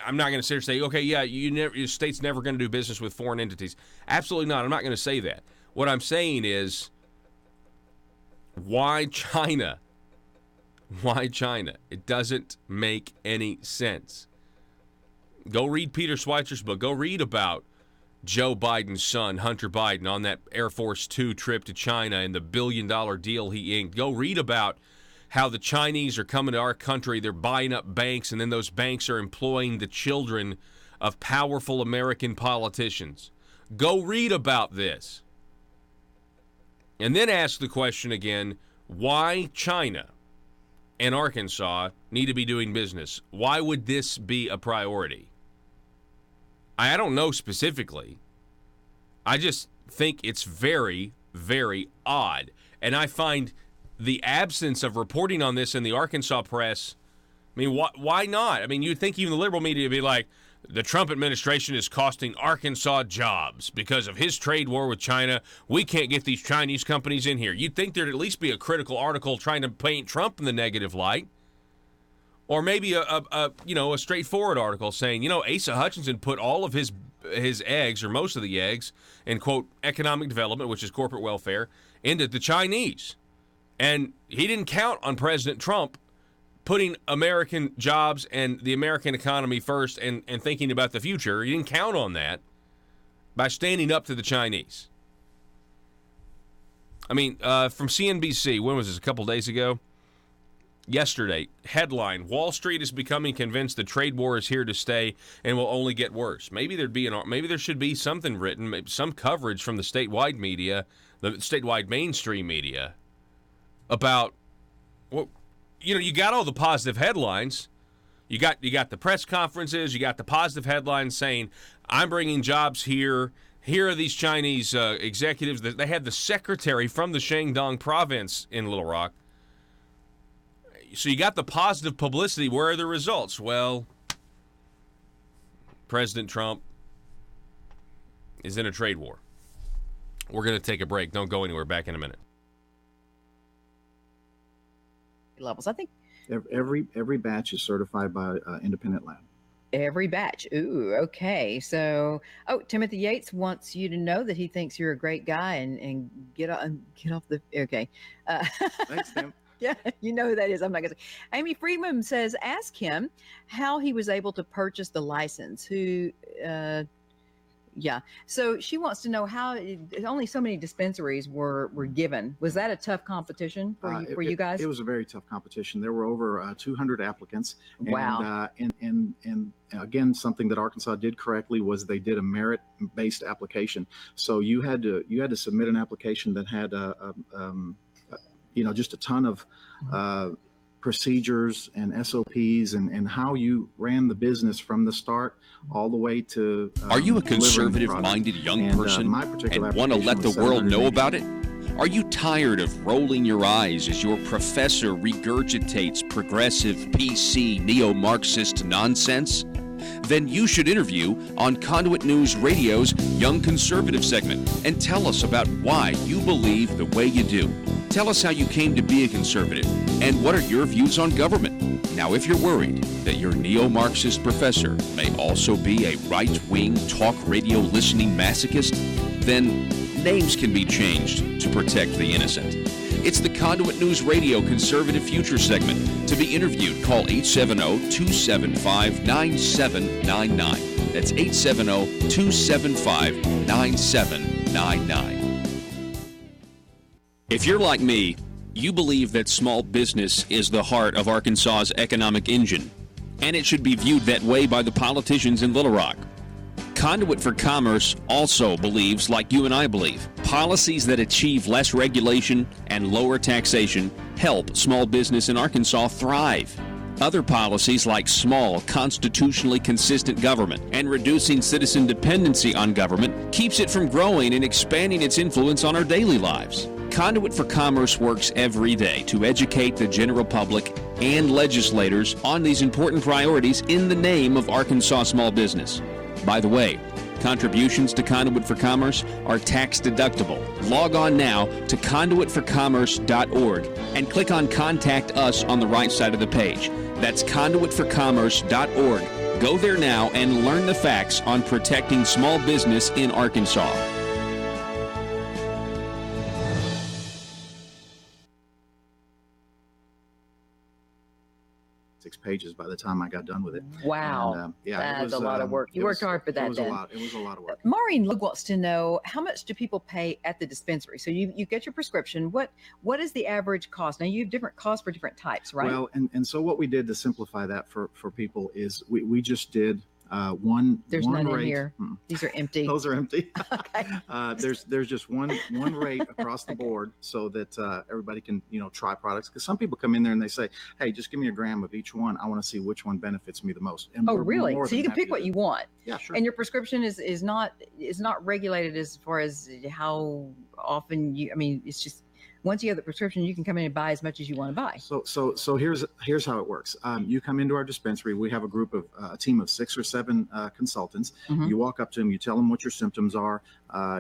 Speaker 3: I'm not going to sit here and say, okay, yeah, your state's never going to do business with foreign entities. Absolutely not. I'm not going to say that. What I'm saying is, why China? Why China? It doesn't make any sense. Go read Peter Schweitzer's book. Go read about Joe Biden's son, Hunter Biden, on that Air Force Two trip to China and the $1 billion deal he inked. Go read about how the Chinese are coming to our country, they're buying up banks, and then those banks are employing the children of powerful American politicians. Go read about this. And then ask the question again, why China and Arkansas need to be doing business? Why would this be a priority? I don't know specifically. I just think it's very, very odd. And I find the absence of reporting on this in the Arkansas press, I mean, why not? I mean, you'd think even the liberal media would be like, the Trump administration is costing Arkansas jobs because of his trade war with China. We can't get these Chinese companies in here. You'd think there'd at least be a critical article trying to paint Trump in the negative light. Or maybe a straightforward article saying, you know, Asa Hutchinson put all of his eggs, or most of the eggs, in, quote, economic development, which is corporate welfare, into the Chinese. And he didn't count on President Trump putting American jobs and the American economy first and thinking about the future. He didn't count on that by standing up to the Chinese. I mean, from CNBC, when was this, a couple days ago? Yesterday, headline, Wall Street is becoming convinced the trade war is here to stay and will only get worse. Maybe there should be something written, maybe some coverage from the statewide media, the statewide mainstream media, about, well, you know, you got all the positive headlines. You got the press conferences. You got the positive headlines saying, I'm bringing jobs here. Here are these Chinese executives. They had the secretary from the Shandong province in Little Rock. So you got the positive publicity. Where are the results? Well, President Trump is in a trade war. We're going to take a break. Don't go anywhere. Back in a minute.
Speaker 4: Levels, I think
Speaker 5: every batch is certified by independent lab.
Speaker 4: Every batch. Ooh, okay. So, Timothy Yates wants you to know that he thinks you're a great guy and get off the. Okay.
Speaker 5: Thanks, Tim.
Speaker 4: Yeah, you know who that is. I'm not going to say. Amy Friedman says, ask him how he was able to purchase the license. Yeah. So she wants to know how only so many dispensaries were given. Was that a tough competition for you guys?
Speaker 5: It was a very tough competition. There were over 200 applicants.
Speaker 4: Wow.
Speaker 5: And again, something that Arkansas did correctly was they did a merit-based application. So you had to submit an application that had just a ton of procedures and SOPs and how you ran the business from the start all the way to
Speaker 14: Are you a conservative-minded young person and want to let the world know about it? Are you tired of rolling your eyes as your professor regurgitates progressive, PC, neo-Marxist nonsense? Then you should interview on Conduit News Radio's Young Conservative segment and tell us about why you believe the way you do. Tell us how you came to be a conservative and what are your views on government. Now, if you're worried that your neo-Marxist professor may also be a right-wing talk radio listening masochist, then names can be changed to protect the innocent. It's the Conduit News Radio Conservative Future segment. To be interviewed, call 870-275-9799. That's 870-275-9799. If you're like me, you believe that small business is the heart of Arkansas's economic engine, and it should be viewed that way by the politicians in Little Rock. Conduit for Commerce also believes, like you and I believe, policies that achieve less regulation and lower taxation help small business in Arkansas thrive. Other policies like small, constitutionally consistent government and reducing citizen dependency on government keeps it from growing and expanding its influence on our daily lives. Conduit for Commerce works every day to educate the general public and legislators on these important priorities in the name of Arkansas small business. By the way, contributions to Conduit for Commerce are tax deductible. Log on now to conduitforcommerce.org and click on Contact Us on the right side of the page. That's conduitforcommerce.org. Go there now and learn the facts on protecting small business in Arkansas.
Speaker 5: 6 pages by the time I got done with it.
Speaker 4: Wow.
Speaker 5: And,
Speaker 4: that's a lot of work. You worked hard for that.
Speaker 5: It was a lot of work.
Speaker 4: Maureen Logue wants to know, how much do people pay at the dispensary? So you get your prescription. What is the average cost? Now you have different costs for different types, right?
Speaker 5: Well, and so what we did to simplify that for people is we just did one.
Speaker 4: There's
Speaker 5: one
Speaker 4: none
Speaker 5: rate.
Speaker 4: in here. These are empty.
Speaker 5: Those are empty.
Speaker 4: Okay.
Speaker 5: There's just one rate across the board so that everybody can try products, because some people come in there and they say, hey, just give me a gram of each one. I want to see which one benefits me the most. And
Speaker 4: oh, really? So you can pick what you want.
Speaker 5: Yeah, sure.
Speaker 4: And your prescription is not regulated as far as how often it's just, once you have the prescription, you can come in and buy as much as you want to buy.
Speaker 5: So here's how it works. You come into our dispensary. We have a team of 6 or 7 consultants.
Speaker 4: Mm-hmm.
Speaker 5: You walk up to them. You tell them what your symptoms are.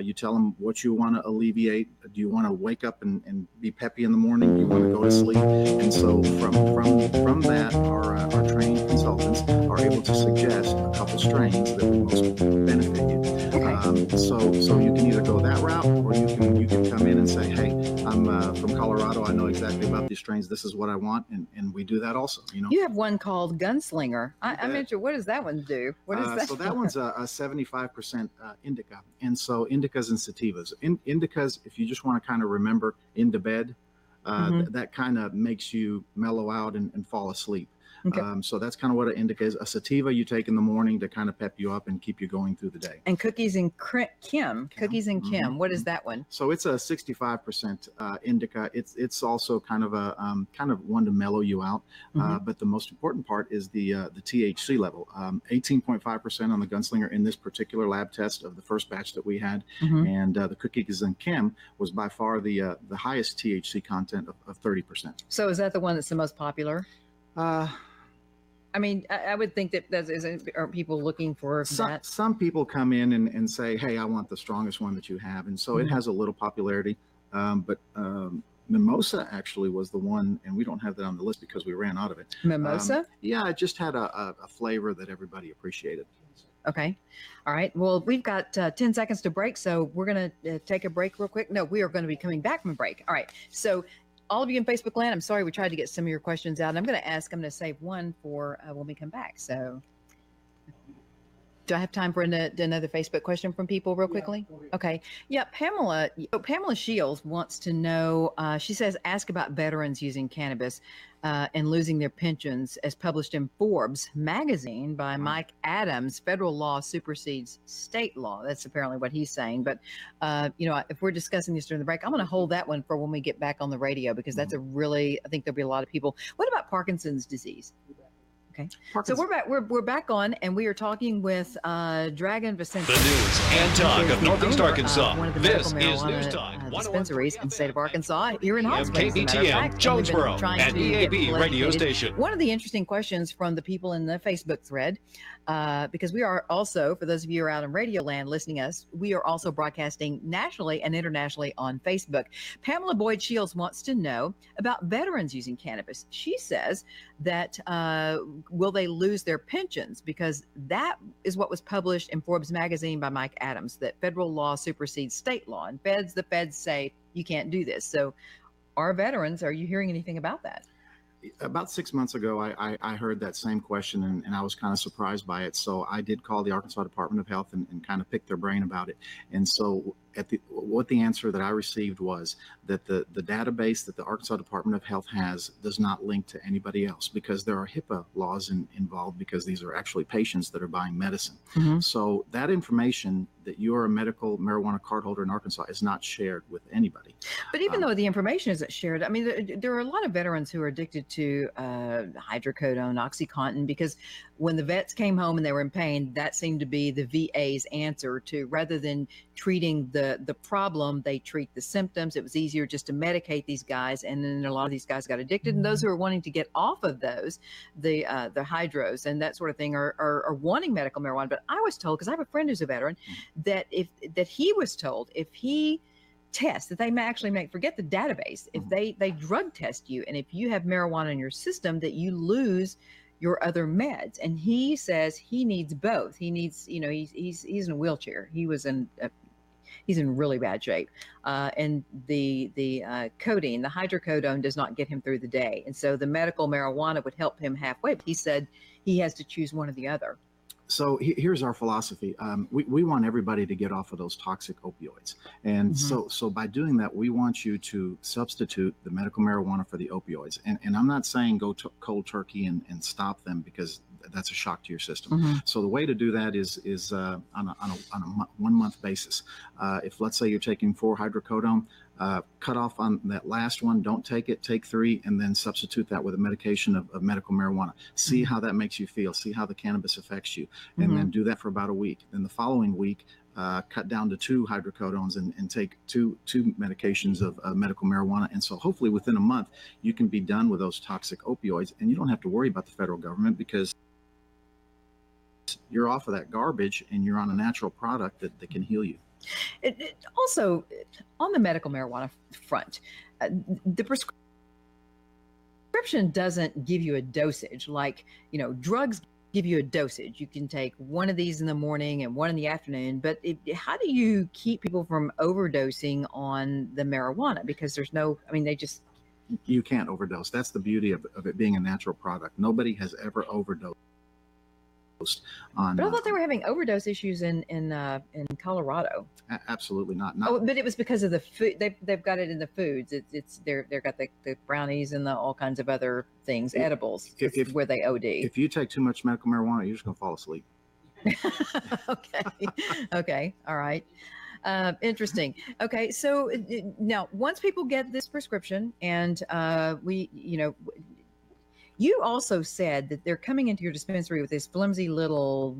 Speaker 5: You tell them what you want to alleviate. Do you want to wake up and be peppy in the morning? Do you want to go to sleep? And so from that, our trained consultants are able to suggest a couple strains that will most benefit you.
Speaker 4: Okay.
Speaker 5: So you can either go that route, or you can come in and say, hey, I'm from Colorado. I know exactly about these strains. This is what I want, and we do that also.
Speaker 4: You have one called Gunslinger. I'm interested. What does that one do? What is that?
Speaker 5: So that one's a 75% indica, and so indicas and sativas. Indicas, if you just want to kind of remember into bed, that kind of makes you mellow out and fall asleep. Okay. So that's kind of what an indica is. A sativa you take in the morning to kind of pep you up and keep you going through the day.
Speaker 4: And cookies and Kim. Cookies and Kim. Mm-hmm. What is that one?
Speaker 5: So it's a 65% indica. It's also kind of a one to mellow you out. Mm-hmm. But the most important part is the THC level. 18.5% on the Gunslinger in this particular lab test of the first batch that we had, mm-hmm. and the cookies and Kim was by far the highest THC content of 30%.
Speaker 4: So is that the one that's the most popular? I would think are people looking for that?
Speaker 5: Some people come in and say, hey, I want the strongest one that you have. And so it has a little popularity. But Mimosa actually was the one, and we don't have that on the list because we ran out of it.
Speaker 4: Mimosa?
Speaker 5: Yeah, it just had a flavor that everybody appreciated.
Speaker 4: Okay. All right. Well, we've got 10 seconds to break, so we're going to take a break real quick. No, we are going to be coming back from a break. All right. So all of you in Facebook land, I'm sorry we tried to get some of your questions out. I'm going to save one for when we come back. So do I have time for another Facebook question from people real quickly? Okay. Yeah, Pamela Shields wants to know, she says, ask about veterans using cannabis and losing their pensions, as published in Forbes magazine by Mike Adams. Federal law supersedes state law. That's apparently what he's saying. But, if we're discussing this during the break, I'm going to hold that one for when we get back on the radio, because that's I think there'll be a lot of people. What about Parkinson's disease? Okay. So we're back on, and we are talking with Dragon Vicente.
Speaker 15: The news and talk of Northeast Arkansas.
Speaker 4: One of the
Speaker 15: this
Speaker 4: medical
Speaker 15: is News
Speaker 4: marijuana
Speaker 15: Talk.
Speaker 4: Dispensaries in the state of Arkansas, here in Hot Springs.
Speaker 15: KBTM, Jonesboro, and EAB radio station.
Speaker 4: One of the interesting questions from the people in the Facebook thread, because we are also, for those of you who are out in radio land listening to us, we are also broadcasting nationally and internationally on Facebook. Pamela Boyd Shields wants to know about veterans using cannabis. She says that will they lose their pensions? Because that is what was published in Forbes magazine by Mike Adams, that federal law supersedes state law, and the feds say you can't do this. So our veterans. Are you hearing anything about that?
Speaker 5: About 6 months ago, I heard that same question, and I was kind of surprised by it. So I did call the Arkansas Department of Health and kind of pick their brain about it. And so what the answer that I received was that the database that the Arkansas Department of Health has does not link to anybody else, because there are HIPAA laws involved, because these are actually patients that are buying medicine.
Speaker 4: Mm-hmm.
Speaker 5: So that information that you are a medical marijuana card holder in Arkansas is not shared with anybody.
Speaker 4: But even though the information isn't shared, I mean, there are a lot of veterans who are addicted to hydrocodone, OxyContin, because when the vets came home and they were in pain, that seemed to be the VA's answer to, rather than treating the problem, they treat the symptoms. It was easier just to medicate these guys, and then a lot of these guys got addicted. And those who are wanting to get off of those, the hydros and that sort of thing, are wanting medical marijuana. But I was told, because I have a friend who's a veteran, that he was told if he tests, that they may actually forget the database, if they drug test you, and if you have marijuana in your system, that you lose your other meds. And he says he needs both. He needs, he's in a wheelchair. He's in really bad shape. And the codeine, the hydrocodone, does not get him through the day. And so the medical marijuana would help him halfway. But he said he has to choose one or the other.
Speaker 5: So here's our philosophy. We want everybody to get off of those toxic opioids. And so by doing that, we want you to substitute the medical marijuana for the opioids. And I'm not saying go cold turkey and stop them, because that's a shock to your system. So the way to do that is on a 1 month basis. If, let's say, you're taking 4 hydrocodone, cut off on that last one, don't take it, take 3, and then substitute that with a medication of medical marijuana. See how that makes you feel, see how the cannabis affects you, and then do that for about a week. Then the following week, cut down to 2 hydrocodones and take two medications of medical marijuana. And so hopefully within a month, you can be done with those toxic opioids, and you don't have to worry about the federal government, because you're off of that garbage and you're on a natural product that can heal you.
Speaker 4: Also, on the medical marijuana front, the prescription doesn't give you a dosage like, drugs give you a dosage. You can take one of these in the morning and one in the afternoon, but how do you keep people from overdosing on the marijuana? Because there's you can't overdose. That's the beauty of it being a natural product. Nobody has ever overdosed on. But I thought they were having overdose issues in Colorado.
Speaker 5: Absolutely not.
Speaker 4: But it was because of the food. They've got it in the foods. They've got the brownies and all kinds of other things, edibles, where they OD.
Speaker 5: If you take too much medical marijuana, you're just going to fall asleep.
Speaker 4: Okay. All right. Interesting. Okay. So now, once people get this prescription, and you also said that they're coming into your dispensary with these flimsy little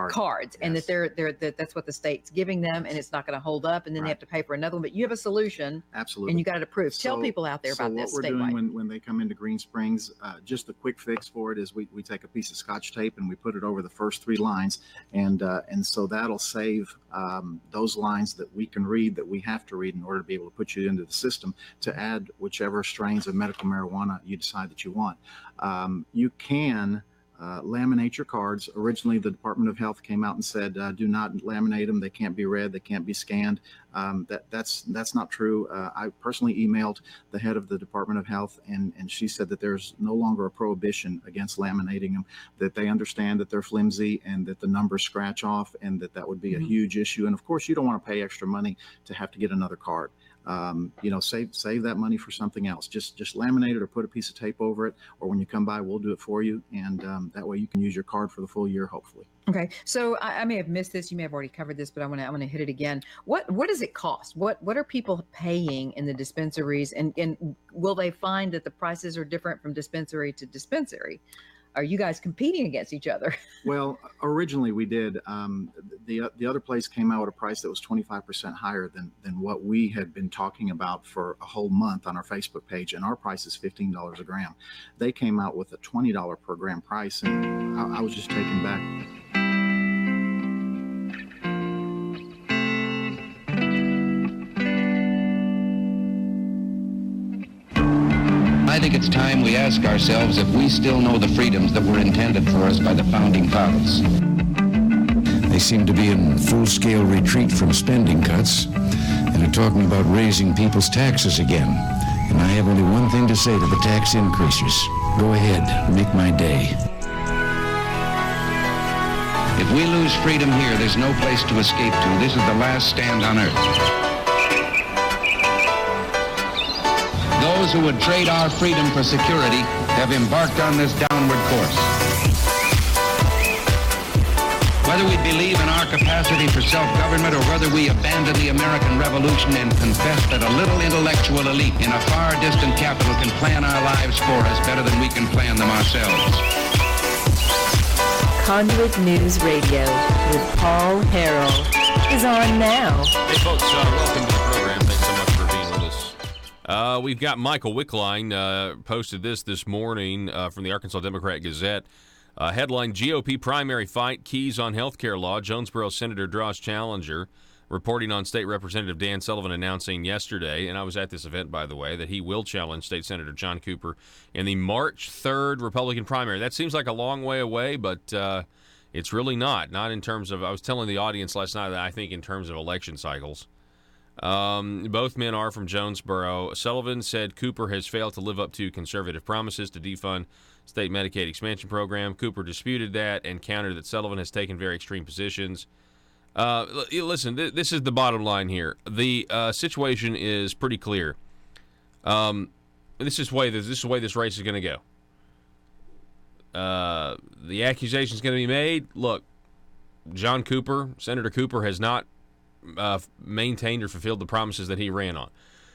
Speaker 4: cards, and that that's what the state's giving them, and it's not going to hold up, and then they have to pay for another one. But you have a solution.
Speaker 5: Absolutely.
Speaker 4: And you got it approved. Tell people out there about this.
Speaker 5: So what we're doing when they come into Green Springs, just a quick fix for it is we take a piece of Scotch tape and we put it over the first 3 lines, and so that'll save those lines that we can read, that we have to read in order to be able to put you into the system to add whichever strains of medical marijuana you decide that you want. You can laminate your cards. Originally, the Department of Health came out and said, do not laminate them. They can't be read. They can't be scanned. That's not true. I personally emailed the head of the Department of Health, and she said that there's no longer a prohibition against laminating them, that they understand that they're flimsy and that the numbers scratch off, and that would be a huge issue. And of course, you don't want to pay extra money to have to get another card. Save that money for something else. Just laminate it or put a piece of tape over it, or when you come by, we'll do it for you. And that way you can use your card for the full year, hopefully.
Speaker 4: Okay. So I may have missed this. You may have already covered this, but I want to hit it again. What does it cost? What are people paying in the dispensaries? And will they find that the prices are different from dispensary to dispensary? Are you guys competing against each other?
Speaker 5: Well, originally we did. The other place came out at a price that was 25% higher than what we had been talking about for a whole month on our Facebook page, and our price is $15 a gram. They came out with a $20 per gram price, and I was just taken back.
Speaker 1: I think it's time we ask ourselves if we still know the freedoms that were intended for us by the founding fathers.
Speaker 16: They seem to be in full-scale retreat from spending cuts,
Speaker 1: and are talking about raising people's taxes again. And I have only one thing to say to the tax increasers. Go ahead, make my day. If we lose freedom here, there's no place to escape to. This is the last stand on earth. Those who would trade our freedom for security have embarked on this downward course. Whether we believe in our capacity for self-government or whether we abandon the American Revolution and confess that a little intellectual elite in a far distant capital can plan our lives for us better than we can plan them ourselves.
Speaker 2: Conduit News Radio with Paul Harrell is on now.
Speaker 3: Hey folks, welcome to the program. Thanks so much for being with us. We've got Michael Wickline posted this morning from the Arkansas Democrat-Gazette. Headline, GOP primary fight, keys on health care law. Jonesboro Senator draws challenger. Reporting on State Representative Dan Sullivan announcing yesterday, and I was at this event, by the way, that he will challenge State Senator John Cooper in the March 3rd Republican primary. That seems like a long way away, but it's really not. Not in terms of, I was telling the audience last night that I think in terms of election cycles. Both men are from Jonesboro. Sullivan said Cooper has failed to live up to conservative promises to defund state Medicaid expansion program. Cooper disputed that and countered that Sullivan has taken very extreme positions. Listen, this is the bottom line here. The situation is pretty clear. This is the way this race is going to go. The accusation is going to be made. Look, John Cooper, Senator Cooper, has not maintained or fulfilled the promises that he ran on.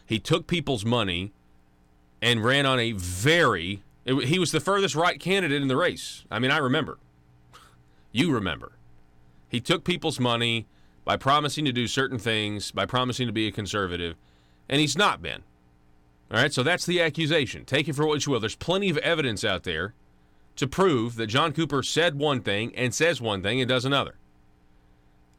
Speaker 3: He took people's money and ran on he was the furthest right candidate in the race. I mean, I remember. You remember. He took people's money by promising to do certain things, by promising to be a conservative, and he's not been. All right, so that's the accusation. Take it for what you will. There's plenty of evidence out there to prove that John Cooper said one thing and says one thing and does another.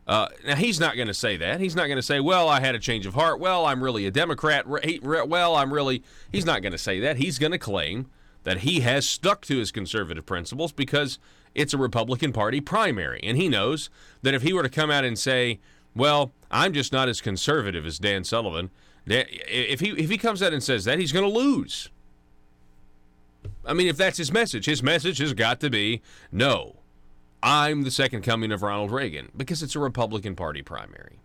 Speaker 3: Now, he's not going to say that. He's not going to say, well, I had a change of heart. Well, I'm really a Democrat. He's not going to say that. He's going to claim that he has stuck to his conservative principles because it's a Republican Party primary. And he knows that if he were to come out and say, well, I'm just not as conservative as Dan Sullivan, if he comes out and says that, he's going to lose. I mean, if that's his message has got to be, no, I'm the second coming of Ronald Reagan, because it's a Republican Party primary.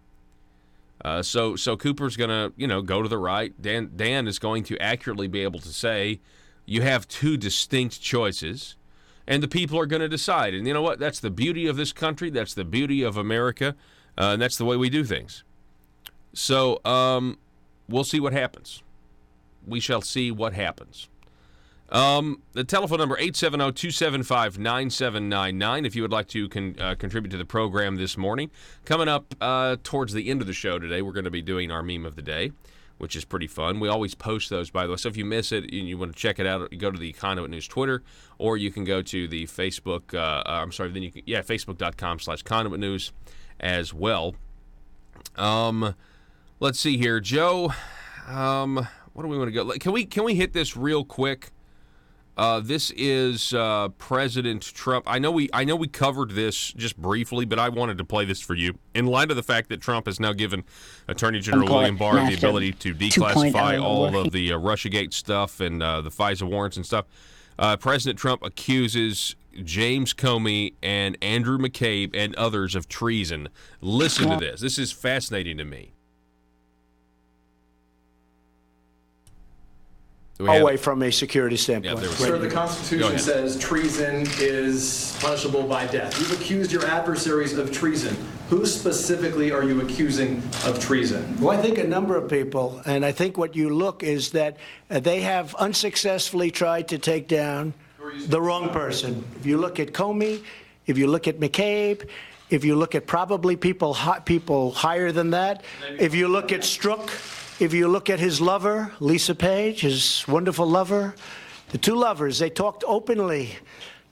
Speaker 3: So Cooper's going to, go to the right. Dan is going to accurately be able to say, you have two distinct choices, and the people are going to decide. And you know what? That's the beauty of this country. That's the beauty of America. And that's the way we do things. So we'll see what happens. We shall see what happens. The telephone number, 870-275-9799, if you would like to contribute to the program this morning. Coming up towards the end of the show today, we're going to be doing our meme of the day, which is pretty fun. We always post those, by the way. So if you miss it and you want to check it out, you go to the Conduit News Twitter, or you can go to the Facebook, Facebook.com/Conduit News as well. Let's see here. Joe, what do we want to go? Can we hit this real quick? This is President Trump. I know we covered this just briefly, but I wanted to play this for you in light of the fact that Trump has now given Attorney General William Barr the ability to declassify all of the Russiagate stuff and the FISA warrants and stuff. President Trump accuses James Comey and Andrew McCabe and others of treason. Listen to this. This is fascinating to me.
Speaker 6: Away from a security standpoint.
Speaker 7: Sir, the Constitution says treason is punishable by death. You've accused your adversaries of treason. Who specifically are you accusing of treason?
Speaker 6: Well, I think a number of people, and I think what you look is that they have unsuccessfully tried to take down the wrong person. If you look at Comey, if you look at McCabe, if you look at probably people higher than that, if you look at Strzok, if you look at his lover, Lisa Page, his wonderful lover, the two lovers, they talked openly.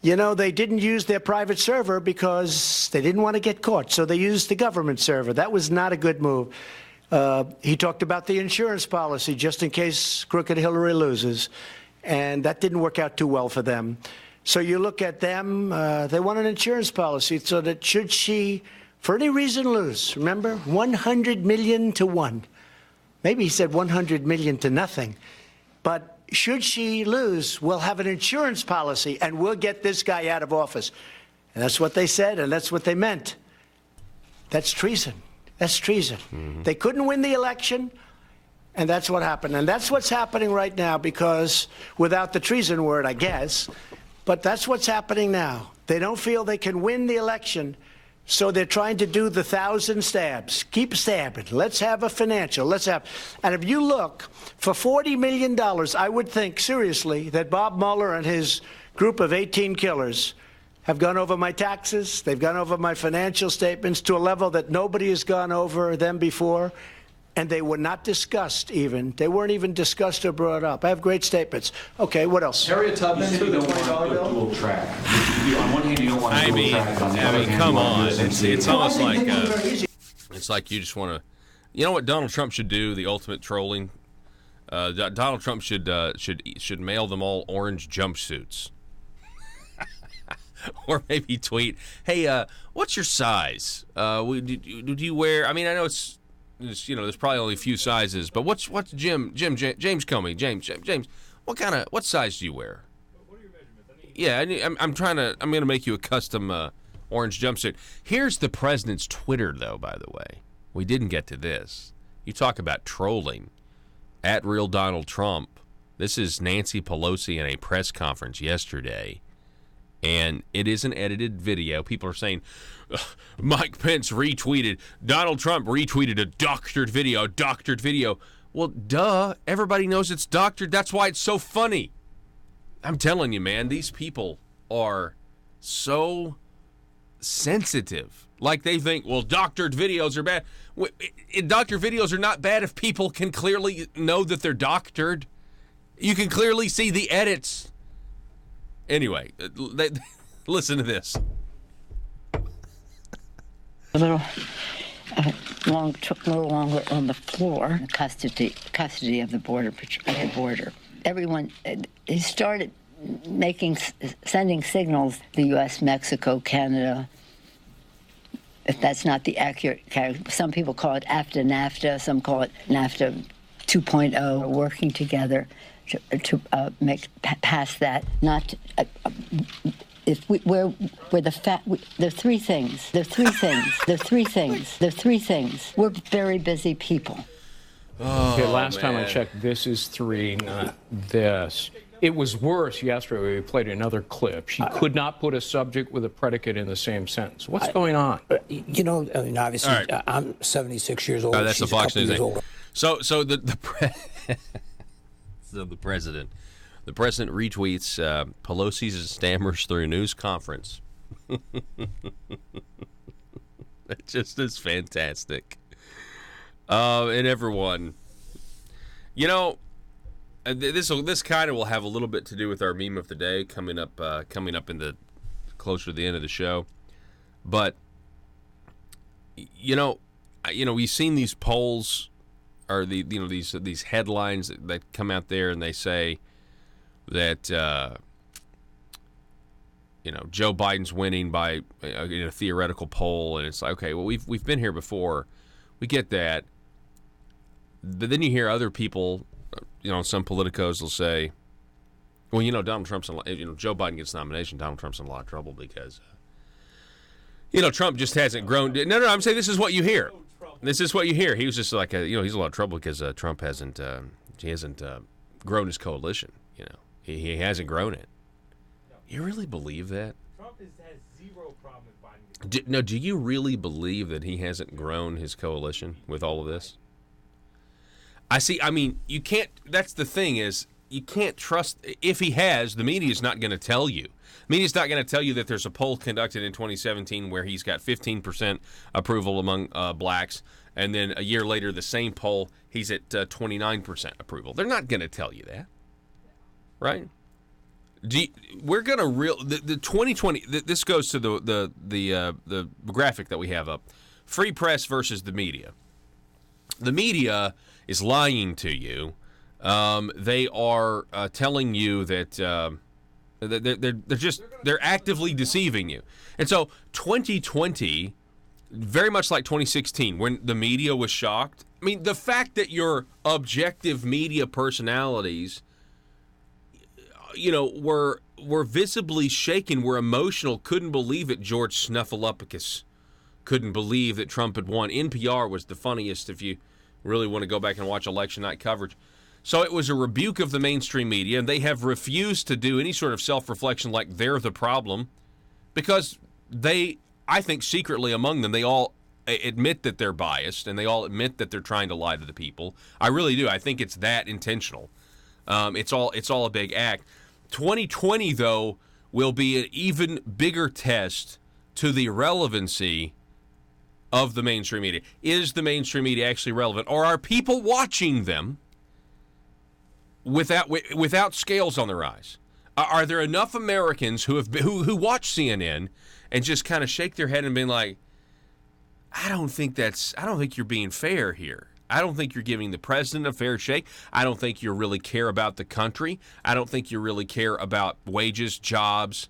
Speaker 6: They didn't use their private server because they didn't want to get caught, so they used the government server. That was not a good move. He talked about the insurance policy just in case crooked Hillary loses, and that didn't work out too well for them. So you look at them, they want an insurance policy so that should she, for any reason, lose, remember, 100 million to 1. Maybe he said 100 million to nothing. But should she lose, we'll have an insurance policy and we'll get this guy out of office. And that's what they said, and that's what they meant. That's treason. That's treason. Mm-hmm. They couldn't win the election, and that's what happened. And that's what's happening right now, because without the treason word, I guess, but that's what's happening now. They don't feel they can win the election, so they're trying to do the 1,000 stabs. Keep stabbing. Let's have a financial. And if you look, for $40 million, I would think, seriously, that Bob Mueller and his group of 18 killers have gone over my taxes. They've gone over my financial statements to a level that nobody has gone over them before. And they were not discussed even. They weren't even discussed or brought up. I have great statements. Okay, what else?
Speaker 7: Harriet Tubman through the $20 bill?
Speaker 12: Dual track. On one hand, you don't want to dual track.
Speaker 3: I mean, come on. It's almost like it's like you just want to. You know what Donald Trump should do? The ultimate trolling. Donald Trump should mail them all orange jumpsuits. Or maybe tweet, "Hey, what's your size? Do you wear?" I mean, I know it's there's probably only a few sizes, but what's James Comey, James, what size do you wear? What are your measurements? Yeah, I'm going to make you a custom orange jumpsuit. Here's the president's Twitter, though. By the way, we didn't get to this. You talk about trolling. At Real Donald Trump. This is Nancy Pelosi in a press conference yesterday. And it is an edited video. People are saying, Mike Pence retweeted, Donald Trump retweeted a doctored video. Well, duh. Everybody knows it's doctored. That's why it's so funny. I'm telling you, man, these people are so sensitive. Like they think, well, doctored videos are bad. Doctored videos are not bad if people can clearly know that they're doctored. You can clearly see the edits. Anyway, listen to this.
Speaker 16: A little took a little longer on the floor. Custody of the border. Everyone, he started sending signals. The U.S., Mexico, Canada. If that's not the accurate character, some people call it after NAFTA. Some call it NAFTA 2.0. Working together to make past that. Not if we're the three things. We're very busy people.
Speaker 17: Okay, last time I checked, this is 3, not this. It was worse yesterday. We played another clip. She could not put a subject with a predicate in the same sentence. What's going on?
Speaker 18: You know, I mean, obviously, right. I'm 76 years old.
Speaker 3: That's
Speaker 18: She's
Speaker 3: the Fox News thing. So the president retweets Pelosi's stammers through a news conference. It just is fantastic. And everyone, this kind of will have a little bit to do with our meme of the day coming up in the closer to the end of the show. But we've seen these polls or these headlines that come out there, and they say that Joe Biden's winning by in a theoretical poll, and it's like, okay, well, we've been here before, we get that, but then you hear other people, some politicos will say, well, Donald Trump's Joe Biden gets the nomination, Donald Trump's in a lot of trouble because Trump just hasn't grown. No, I'm saying this is what you hear. This is what you hear. He was just like, he's in a lot of trouble because Trump hasn't grown his coalition. He hasn't grown it. You really believe that?
Speaker 19: Trump has zero problem with Biden.
Speaker 3: Do you really believe that he hasn't grown his coalition with all of this? I mean, you can't. That's the thing is, you can't trust. If he has, the media's not going to tell you. Media's not going to tell you that there's a poll conducted in 2017 where he's got 15% approval among blacks, and then a year later, the same poll, he's at 29% approval. They're not going to tell you that, right? We're going to the 2020. This goes to the graphic that we have up. Free press versus the media. The media is lying to you. They are telling you that. They're actively deceiving you. And so 2020 very much like 2016 when the media was shocked. I mean, the fact that your objective media personalities, were visibly shaken, were emotional, couldn't believe it. George Snuffleupagus couldn't believe that Trump had won. NPR was the funniest if you really want to go back and watch election night coverage. So it was a rebuke of the mainstream media, and they have refused to do any sort of self-reflection like they're the problem because they, I think secretly among them, they all admit that they're biased, and they all admit that they're trying to lie to the people. I really do. I think it's that intentional. It's all a big act. 2020, though, will be an even bigger test to the relevancy of the mainstream media. Is the mainstream media actually relevant, or are people watching them without scales on their eyes? Are there enough Americans who watch CNN and just kind of shake their head and be like, I don't think you're being fair here. I don't think you're giving the president a fair shake. I don't think you really care about the country. I don't think you really care about wages, jobs.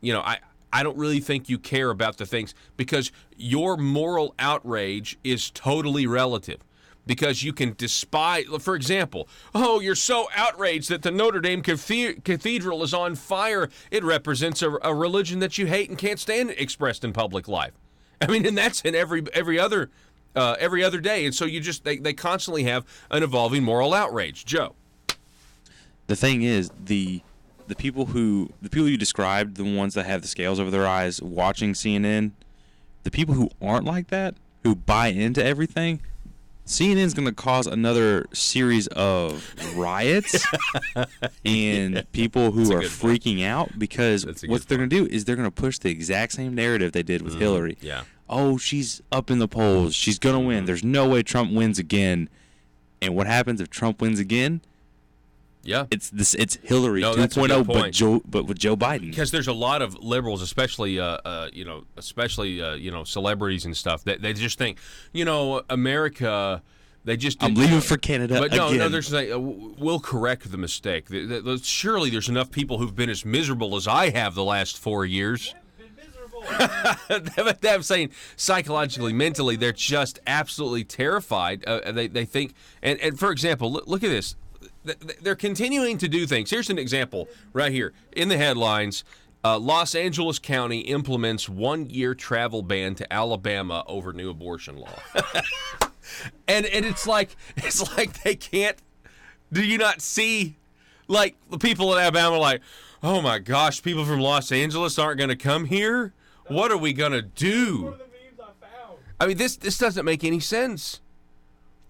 Speaker 3: I don't really think you care about the things, because your moral outrage is totally relative. Because you can despise, for example, you're so outraged that the Notre Dame Cathedral is on fire. It represents a religion that you hate and can't stand expressed in public life. I mean, and that's in every other day. And so they constantly have an evolving moral outrage. Joe.
Speaker 20: The thing is, the people you described, the ones that have the scales over their eyes watching CNN, the people who aren't like that, who buy into everything, CNN's going to cause another series of riots and people who are freaking out, because what they're going to do is they're going to push the exact same narrative they did with Hillary.
Speaker 3: Yeah.
Speaker 20: Oh, she's up in the polls. She's going to win. There's no way Trump wins again. And what happens if Trump wins again?
Speaker 3: Yeah.
Speaker 20: It's Hillary 2.0, but with Joe Biden.
Speaker 3: Because there's a lot of liberals, especially celebrities and stuff, that they just think, America, they just
Speaker 20: I'm leaving for Canada
Speaker 3: but
Speaker 20: again.
Speaker 3: No, there's we'll correct the mistake. Surely there's enough people who've been as miserable as I have the last 4 years. I'm saying psychologically, mentally, they're just absolutely terrified. They think, and for example, look at this. They're continuing to do things. Here's an example right here in the headlines. Los Angeles County implements 1-year travel ban to Alabama over new abortion law. and it's like they can't. Do you not see? Like, the people in Alabama are like, oh my gosh, people from Los Angeles aren't going to come here? What are we going to do? I mean, this doesn't make any sense.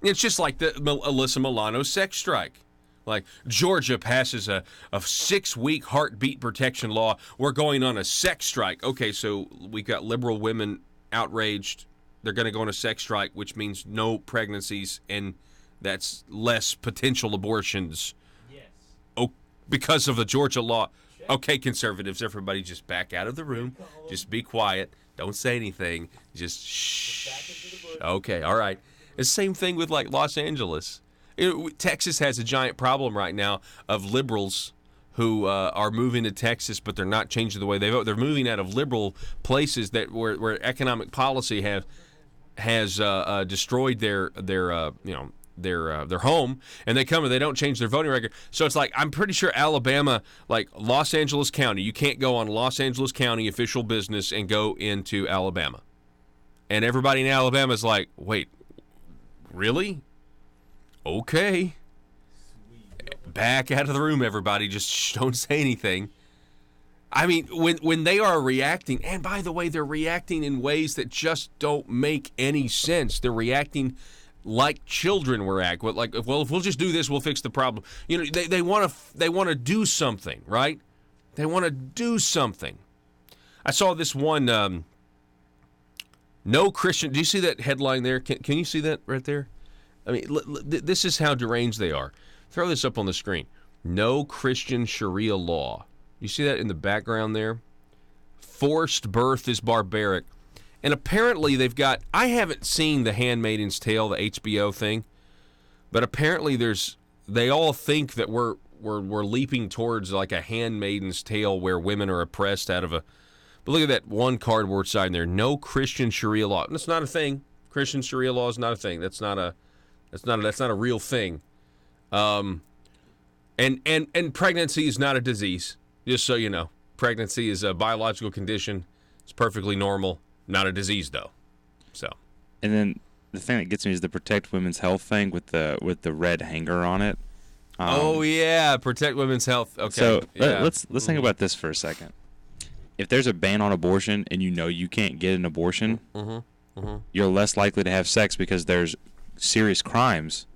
Speaker 3: It's just like the Alyssa Milano sex strike. Like, Georgia passes a 6-week heartbeat protection law. We're going on a sex strike. Okay, so we got liberal women outraged. They're going to go on a sex strike, which means no pregnancies, and that's less potential abortions. Yes. Oh, because of the Georgia law. Okay, conservatives, everybody just back out of the room. Just be quiet. Don't say anything. Just shh. Okay, all right. It's the same thing with, like, Los Angeles. Texas has a giant problem right now of liberals who are moving to Texas, but they're not changing the way they vote. They're moving out of liberal places where economic policy has destroyed their home, and they come and they don't change their voting record. So it's like, I'm pretty sure Alabama, like Los Angeles County, you can't go on Los Angeles County official business and go into Alabama. And everybody in Alabama is like, wait, really? Okay. Back out of the room, everybody. Just don't say anything. I mean, when they are reacting, and by the way, they're reacting in ways that just don't make any sense. They're reacting like children react. Like, well, if we'll just do this, we'll fix the problem. They want to do something, right? They want to do something. I saw this one. No Christian. Do you see that headline there? Can you see that right there? I mean, this is how deranged they are. Throw this up on the screen. No Christian Sharia law. You see that in the background there? Forced birth is barbaric. And apparently they've got, I haven't seen The Handmaid's Tale, the HBO thing, but apparently they all think that we're leaping towards like a Handmaid's Tale where women are oppressed out of a But look at that one cardboard sign there. No Christian Sharia law. That's not a thing. Christian Sharia law is not a thing. That's not a real thing. And pregnancy is not a disease. Just so you know, pregnancy is a biological condition. It's perfectly normal. Not a disease though. So.
Speaker 20: And then the thing that gets me is the Protect Women's Health thing with the red hanger on it.
Speaker 3: Oh yeah, Protect Women's Health. Okay.
Speaker 20: So
Speaker 3: yeah.
Speaker 20: let's think about this for a second. If there's a ban on abortion and you know you can't get an abortion, you're less likely to have sex because there's serious crimes.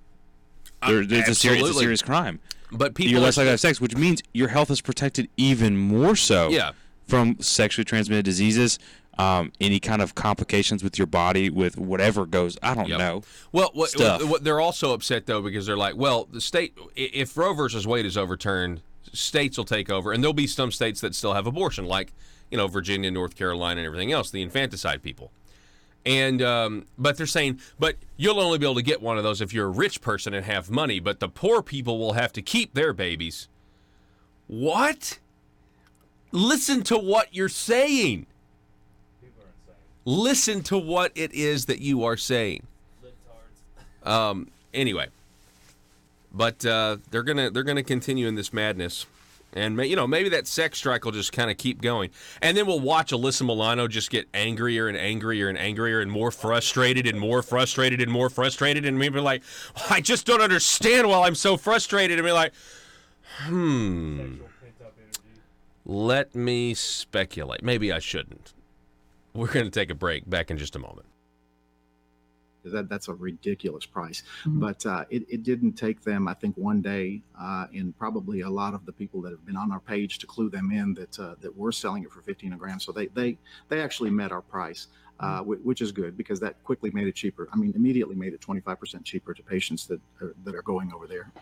Speaker 20: There's a serious crime.
Speaker 3: But people
Speaker 20: you're less likely to have sex, which means your health is protected even more so from sexually transmitted diseases, any kind of complications with your body, with whatever goes. I don't know.
Speaker 3: Well, what they're also upset though because they're like, well, the state, if Roe versus Wade is overturned, states will take over, and there'll be some states that still have abortion, like Virginia, North Carolina, and everything else, the infanticide people. And but they're saying, but you'll only be able to get one of those if you're a rich person and have money, but the poor people will have to keep their babies. What? Listen to what you're saying. Listen to what it is that you are saying. Anyway, but they're gonna continue in this madness. And, maybe that sex strike will just kind of keep going. And then we'll watch Alyssa Milano just get angrier and angrier and angrier and more frustrated and more frustrated and more frustrated. And maybe like, I just don't understand why I'm so frustrated. And be like, let me speculate. Maybe I shouldn't. We're going to take a break. Back in just a moment.
Speaker 5: That's a ridiculous price. But it didn't take them, I think, one day, and probably a lot of the people that have been on our page to clue them in that we're selling it for $15 a gram. So they actually met our price, which is good because that quickly made it cheaper. I mean, immediately made it 25% cheaper to patients that are going over there.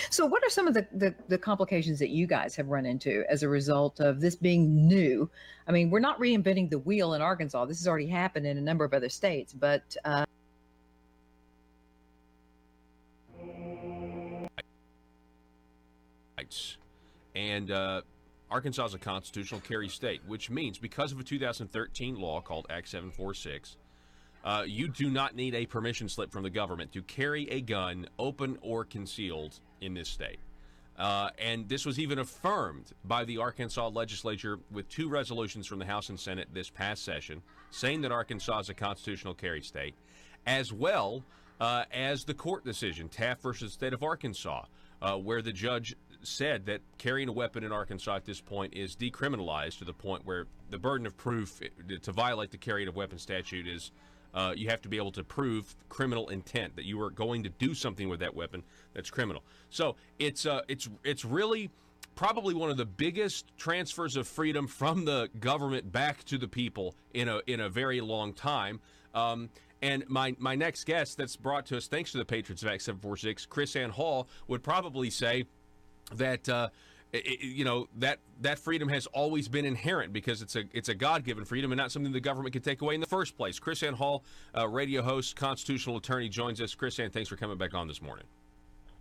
Speaker 4: So what are some of the complications that you guys have run into as a result of this being new? I mean, we're not reinventing the wheel in Arkansas. This has already happened in a number of other states, but
Speaker 3: and Arkansas is a constitutional carry state, which means because of a 2013 law called Act 746, you do not need a permission slip from the government to carry a gun, open or concealed, in this state. And this was even affirmed by the Arkansas legislature with 2 resolutions from the House and Senate this past session, saying that Arkansas is a constitutional carry state, as well as the court decision, Taft versus State of Arkansas, where the judge said that carrying a weapon in Arkansas at this point is decriminalized to the point where the burden of proof to violate the carrying of weapon statute is you have to be able to prove criminal intent, that you are going to do something with that weapon that's criminal. So it's really probably one of the biggest transfers of freedom from the government back to the people in a very long time. And my next guest that's brought to us thanks to the patrons of Act 746, Chris Ann Hall, would probably say that that freedom has always been inherent because it's a God-given freedom and not something the government could take away in the first place. Chris Ann Hall, radio host, constitutional attorney, joins us. Chris Ann, thanks for coming back on this morning.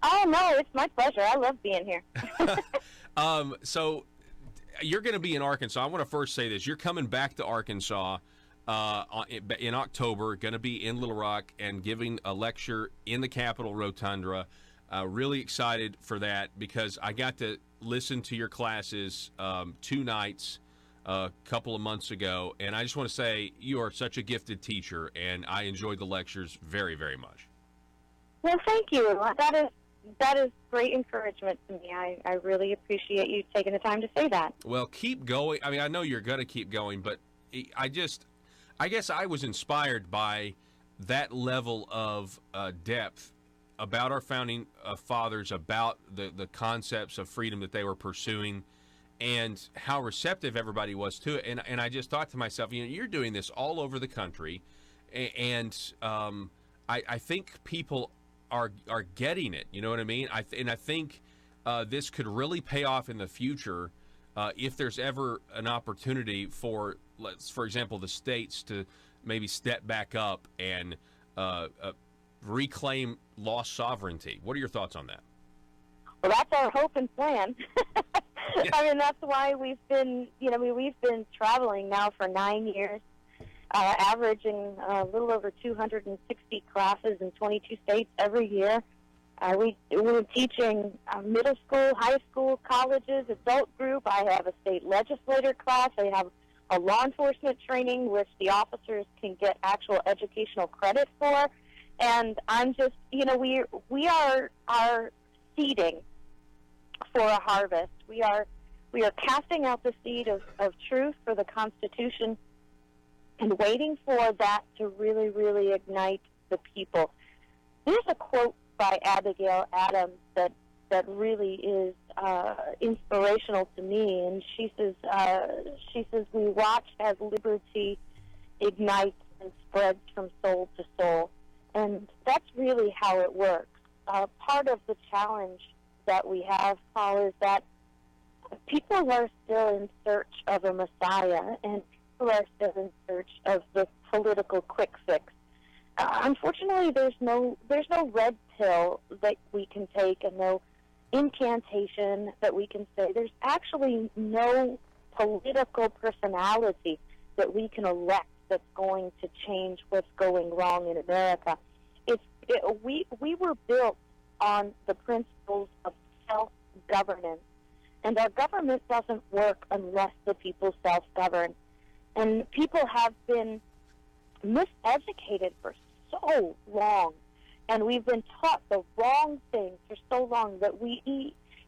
Speaker 21: Oh no, it's my pleasure. I love being here.
Speaker 3: So you're going to be in Arkansas. I want to first say this: you're coming back to Arkansas in October, going to be in Little Rock and giving a lecture in the Capitol Rotunda. Really excited for that because I got to listen to your classes 2 nights a couple of months ago, and I just want to say you are such a gifted teacher, and I enjoyed the lectures very, very much.
Speaker 21: Well, thank you. That is great encouragement to me. I really appreciate you taking the time to say that.
Speaker 3: Well, keep going. I mean, I know you're going to keep going, but I guess I was inspired by that level of depth about our founding fathers, about the concepts of freedom that they were pursuing, and how receptive everybody was to it. And I just thought to myself, you're doing this all over the country, and I think people are getting it. You know what I mean? I think this could really pay off in the future if there's ever an opportunity for example, the states to maybe step back up and reclaim lost sovereignty. What are your thoughts on that?
Speaker 21: Well, that's our hope and plan. I mean, that's why we've been traveling now for 9 years, averaging a little over 260 classes in 22 states every year. We're teaching middle school, high school, colleges, adult group. I have a state legislator class. I have a law enforcement training, which the officers can get actual educational credit for. And I'm just, we are seeding for a harvest. We are casting out the seed of truth for the Constitution and waiting for that to really, really ignite the people. There's a quote by Abigail Adams that really is inspirational to me, and she says, "We watch as liberty ignites and spreads from soul to soul," and that's really how it works. Part of the challenge that we have, Paul, is that people are still in search of a Messiah, and people are still in search of the political quick fix. Unfortunately, there's no red pill that we can take and no incantation that we can say. There's actually no political personality that we can elect that's going to change what's going wrong in America. We were built on the principles of self-governance, and our government doesn't work unless the people self-govern. And people have been miseducated for so long, and we've been taught the wrong things for so long that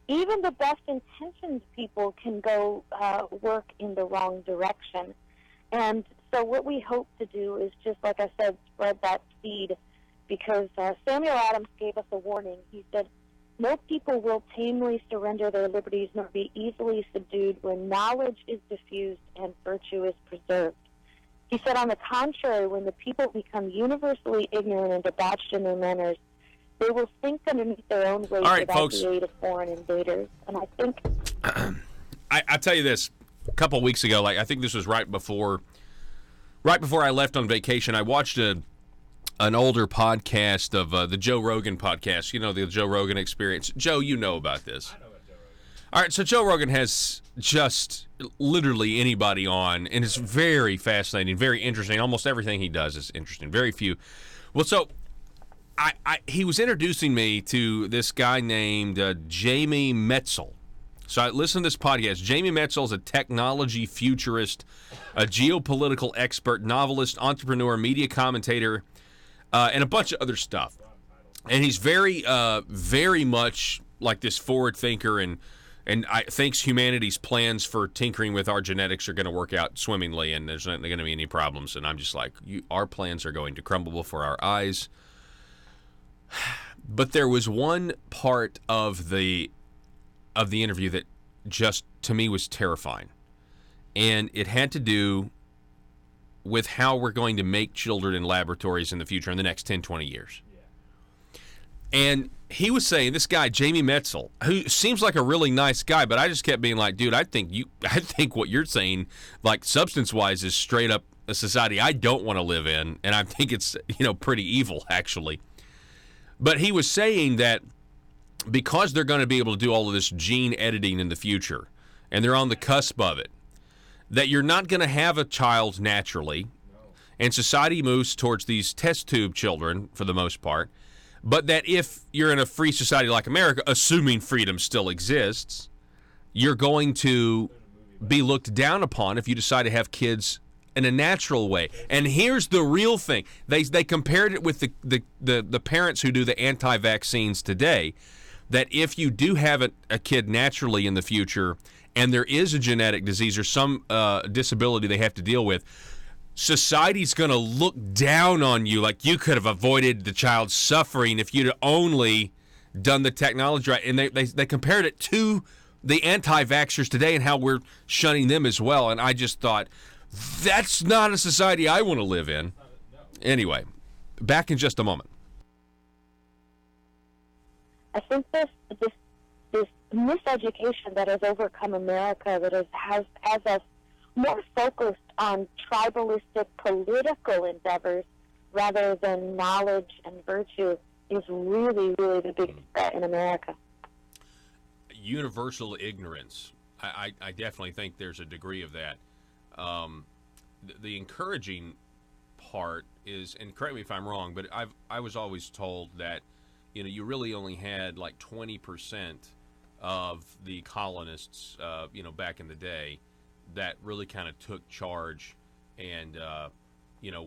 Speaker 21: even the best intentioned people can go work in the wrong direction. And so what we hope to do is just, like I said, spread that seed, because Samuel Adams gave us a warning. He said, "No people will tamely surrender their liberties nor be easily subdued when knowledge is diffused and virtue is preserved." He said, on the contrary, when the people become universally ignorant and debauched in their manners, they will sink underneath their own weight without
Speaker 3: folks.
Speaker 21: the aid of foreign invaders. And I think...
Speaker 3: I tell you this, a couple of weeks ago, I think this was right before I left on vacation, I watched an older podcast of the Joe Rogan podcast, the Joe Rogan Experience. Joe, you know about this. I know about Joe Rogan. All right, so Joe Rogan has just literally anybody on, and it's very fascinating, very interesting. Almost everything he does is interesting. Very few. Well, so he was introducing me to this guy named Jamie Metzl. So I listened to this podcast. Jamie Metzl is a technology futurist, a geopolitical expert, novelist, entrepreneur, media commentator, and a bunch of other stuff. And he's very, very much like this forward thinker, and thinks humanity's plans for tinkering with our genetics are going to work out swimmingly, and there's not going to be any problems. And I'm just like, our plans are going to crumble before our eyes. But there was one part of the interview that just, to me, was terrifying. And it had to do with how we're going to make children in laboratories in the future in the next 10, 20 years. And he was saying, this guy, Jamie Metzl, who seems like a really nice guy, but I just kept being like, dude, I think what you're saying, like substance-wise, is straight up a society I don't want to live in, and I think it's, pretty evil, actually. But he was saying that because they're going to be able to do all of this gene editing in the future, and they're on the cusp of it, that you're not going to have a child naturally, and society moves towards these test tube children for the most part, but that if you're in a free society like America, assuming freedom still exists, you're going to be looked down upon if you decide to have kids in a natural way. And here's the real thing. They compared it with the parents who do the anti-vaccines today, that if you do have a kid naturally in the future and there is a genetic disease or some disability they have to deal with, society's going to look down on you like you could have avoided the child's suffering if you'd only done the technology right. And they compared it to the anti-vaxxers today and how we're shunning them as well. And I just thought, that's not a society I want to live in. Anyway, back in just a moment.
Speaker 21: I think this miseducation that has overcome America, that has us more focused on tribalistic political endeavors rather than knowledge and virtue, is really, really the big threat in America.
Speaker 3: Universal ignorance I definitely think there's a degree of that. The encouraging part is, and correct me if I'm wrong, but I was always told that, you really only had like 20% of the colonists, back in the day, that really kind of took charge and,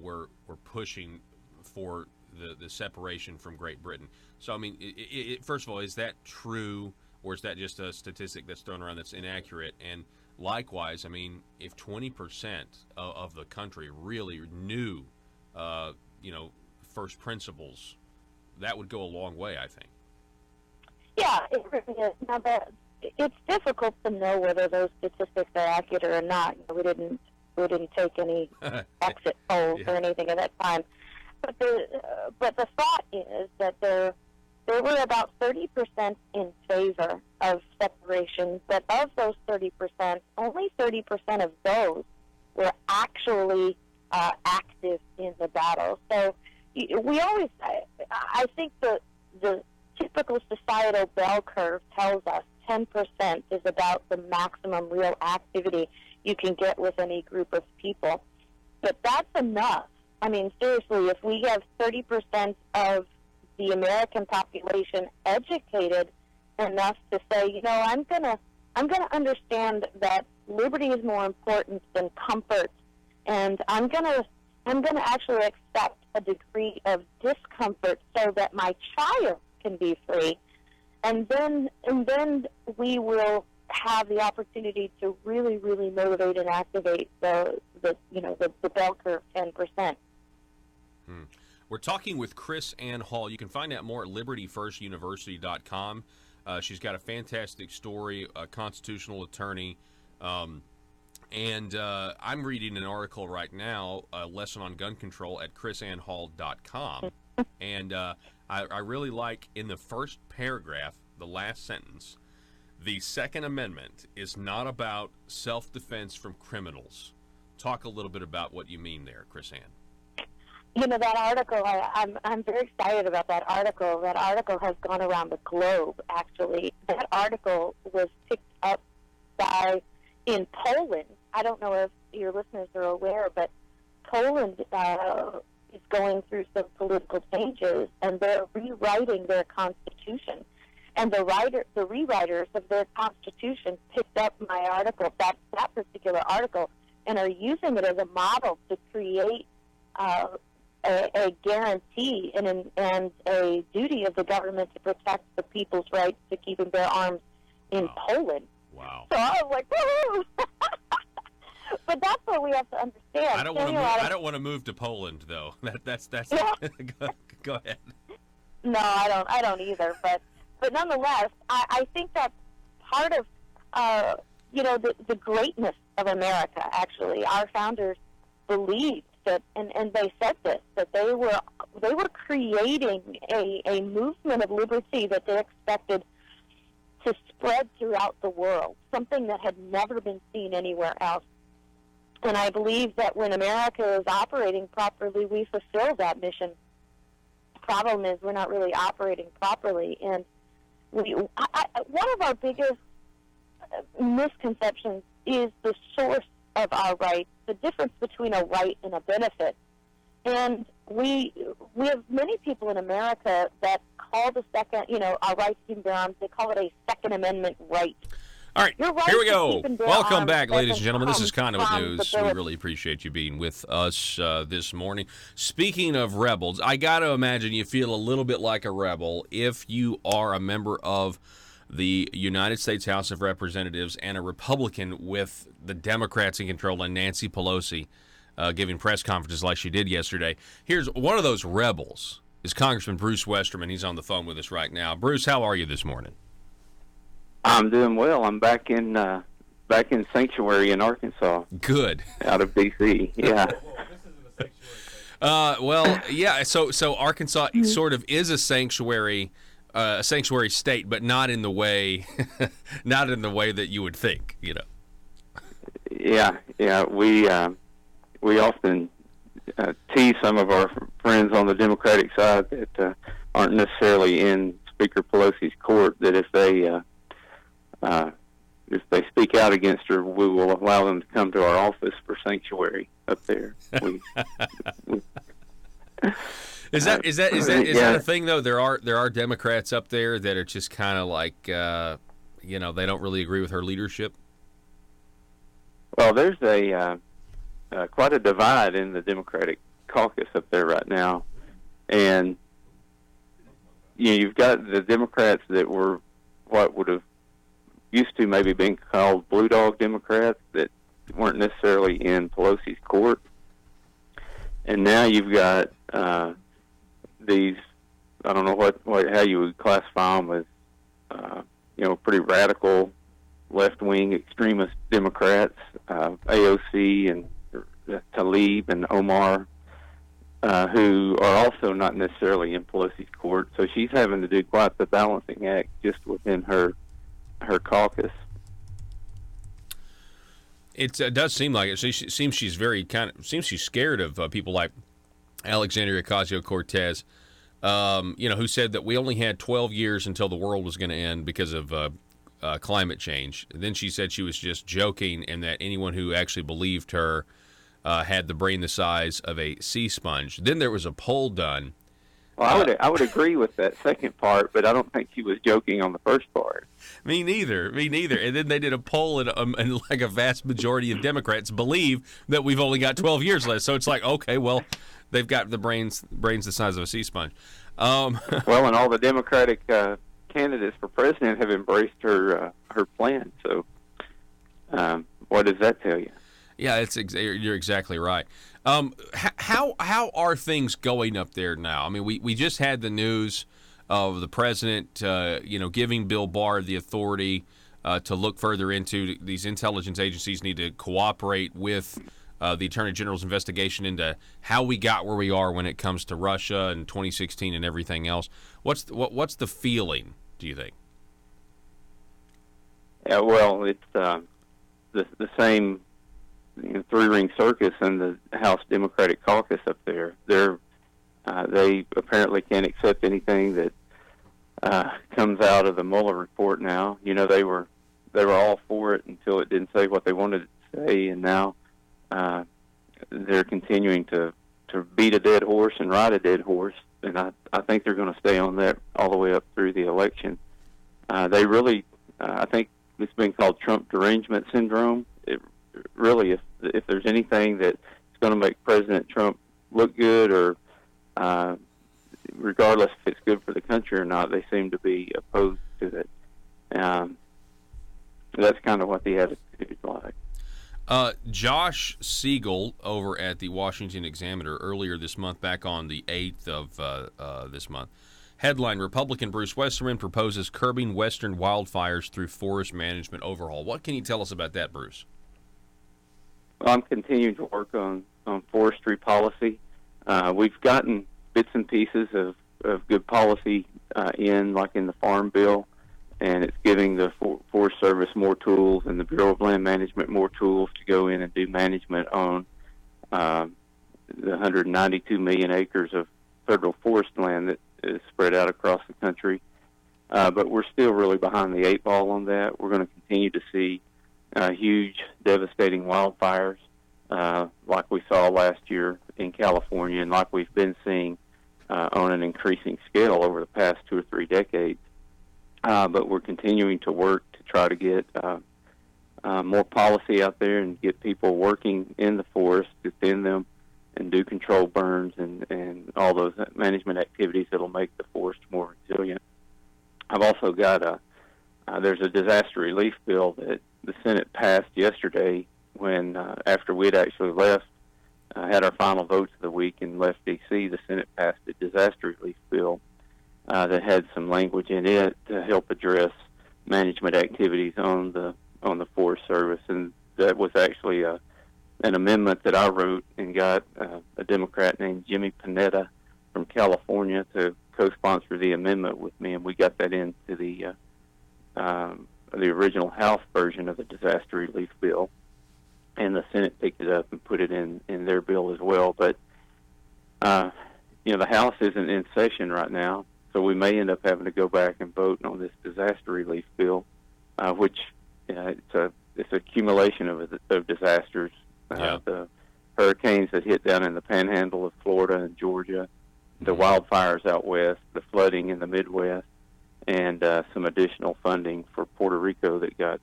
Speaker 3: were pushing for the separation from Great Britain. So, I mean, first of all, is that true, or is that just a statistic that's thrown around that's inaccurate? And likewise, I mean, if 20% of the country really knew, first principles, that would go a long way, I think.
Speaker 21: Yeah, it really is. Now, it's difficult to know whether those statistics are accurate or not. We didn't take any exit polls or anything at that time. But the thought is that there were about 30% in favor of separation, but of those 30%, only 30% of those were actually active in the battle. So we always, I think the typical societal bell curve tells us 10% is about the maximum real activity you can get with any group of people. But that's enough. I mean, seriously, if we have 30% of the American population educated enough to say, I'm gonna understand that liberty is more important than comfort, and I'm gonna actually accept a degree of discomfort so that my child can be free, and then we will have the opportunity to really, really motivate and activate the bell curve 10%.
Speaker 3: We're talking with Chris Ann Hall. You can find out more at libertyfirstuniversity.com. She's got a fantastic story, a constitutional attorney. And I'm reading an article right now, a lesson on gun control at chrisannhall.com. And I really like, in the first paragraph, the last sentence, the Second Amendment is not about self-defense from criminals. Talk a little bit about what you mean there, Chris Ann.
Speaker 21: That article, I'm very excited about that article. That article has gone around the globe, actually. That article was picked up in Poland. I don't know if your listeners are aware, but Poland is going through some political changes, and they're rewriting their constitution. And the rewriters of their constitution picked up my article, that particular article, and are using it as a model to create a guarantee and a duty of the government to protect the people's rights to keep and bear arms in Poland.
Speaker 3: Wow.
Speaker 21: So I was like, woohoo! But that's what we have to understand.
Speaker 3: I don't want to move to Poland, though. That's
Speaker 21: yeah.
Speaker 3: Go ahead.
Speaker 21: No, I don't either. But nonetheless, I think that's part of the greatness of America. Actually, our founders believed that, and they said this, that they were creating a movement of liberty that they expected to spread throughout the world, something that had never been seen anywhere else. And I believe that when America is operating properly, we fulfill that mission. The problem is we're not really operating properly. And one of our biggest misconceptions is the source of our rights, the difference between a right and a benefit. And we have many people in America that call the second, our right to keep and bear arms, they call it a Second Amendment right.
Speaker 3: All right, here we go. Welcome back, ladies and gentlemen. This is Conduit News. We really appreciate you being with us this morning. Speaking of rebels, I got to imagine you feel a little bit like a rebel if you are a member of the United States House of Representatives and a Republican with the Democrats in control and Nancy Pelosi giving press conferences like she did yesterday. Here's one of those rebels is Congressman Bruce Westerman. He's on the phone with us right now. Bruce, how are you this morning?
Speaker 9: I'm doing well. I'm back in Sanctuary in Arkansas.
Speaker 3: Good.
Speaker 9: Out of D.C. Yeah.
Speaker 3: Well, yeah. So Arkansas sort of is a sanctuary state, but not in the way that you would think.
Speaker 9: Yeah. We often tease some of our friends on the Democratic side that aren't necessarily in Speaker Pelosi's court, that if they if they speak out against her, we will allow them to come to our office for sanctuary up there.
Speaker 3: Is that a thing though? There are Democrats up there that are just kind of like they don't really agree with her leadership.
Speaker 9: Well, there's quite a divide in the Democratic caucus up there right now, and you've got the Democrats that were what would have used to maybe been called blue dog Democrats that weren't necessarily in Pelosi's court, and now you've got these, I don't know how you would classify them as, pretty radical left-wing extremist Democrats, AOC and Tlaib and Omar, who are also not necessarily in Pelosi's court. So she's having to do quite the balancing act just within her caucus.
Speaker 3: It does seem like it. She seems she's she's scared of people like Alexandria Ocasio-Cortez, who said that we only had 12 years until the world was going to end because of climate change. And then she said she was just joking, and that anyone who actually believed her had the brain the size of a sea sponge. Then there was a poll done.
Speaker 9: Well, I would agree with that second part, but I don't think she was joking on the first part.
Speaker 3: Me neither. And then they did a poll, and like a vast majority of Democrats believe that we've only got 12 years left. So it's like, okay, well, they've got the brains the size of a sea sponge.
Speaker 9: Well, and all the Democratic candidates for president have embraced her plan. So, what does that tell you?
Speaker 3: Yeah, you're exactly right. How are things going up there now? I mean, we just had the news of the president, giving Bill Barr the authority to look further into these intelligence agencies need to cooperate with the Attorney General's investigation into how we got where we are when it comes to Russia and 2016 and everything else. What's the feeling, do you think?
Speaker 9: Yeah, well, it's the same three-ring circus in the House Democratic caucus up there. They apparently can't accept anything that comes out of the Mueller report now. They were all for it until it didn't say what they wanted it to say, and now they're continuing to beat a dead horse and ride a dead horse, and I think they're going to stay on that all the way up through the election. They really, I think it's been called Trump derangement syndrome. Really, if there's anything that's going to make President Trump look good, or regardless if it's good for the country or not, they seem to be opposed to it. That's kind of what the attitude is like.
Speaker 3: Josh Siegel over at the Washington Examiner earlier this month, back on the 8th of this month, headline: Republican Bruce Westerman proposes curbing western wildfires through forest management overhaul. What can you tell us about that, Bruce?
Speaker 9: Well, I'm continuing to work on forestry policy. We've gotten bits and pieces of good policy like in the Farm Bill, and it's giving the Forest Service more tools and the Bureau of Land Management more tools to go in and do management on the 192 million acres of federal forest land that is spread out across the country. But we're still really behind the eight ball on that. We're going to continue to see huge, devastating wildfires like we saw last year in California, and like we've been seeing on an increasing scale over the past 2 or 3 decades. But we're continuing to work to try to get more policy out there and get people working in the forest, defend them, and do control burns and all those management activities that will make the forest more resilient. I've also got there's a disaster relief bill that the Senate passed yesterday when, after we'd actually left, had our final votes of the week and left D.C., the Senate passed a disaster relief bill that had some language in it to help address management activities on the Forest Service. And that was actually an amendment that I wrote and got a Democrat named Jimmy Panetta from California to co-sponsor the amendment with me, and we got that into the original House version of the disaster relief bill, and the Senate picked it up and put it in their bill as well. But the House isn't in session right now, so we may end up having to go back and vote on this disaster relief bill, which it's accumulation of disasters. The hurricanes that hit down in the panhandle of Florida and Georgia, the wildfires out west, the flooding in the Midwest, and some additional funding for Puerto Rico that got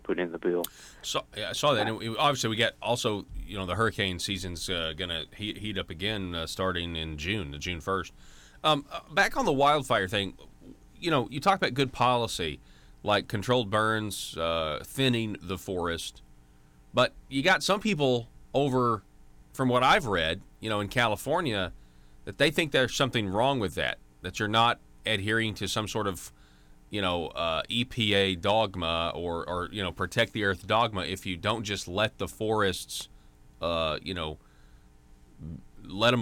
Speaker 9: put in the bill.
Speaker 3: So I saw that. And obviously, we got also, the hurricane season's going to heat up again starting in June 1st. Back on the wildfire thing, you talk about good policy, like controlled burns, thinning the forest, but you got some people over, from what I've read, in California, that they think there's something wrong with that you're not adhering to some sort of, EPA dogma or protect the earth dogma if you don't just let the forests, let them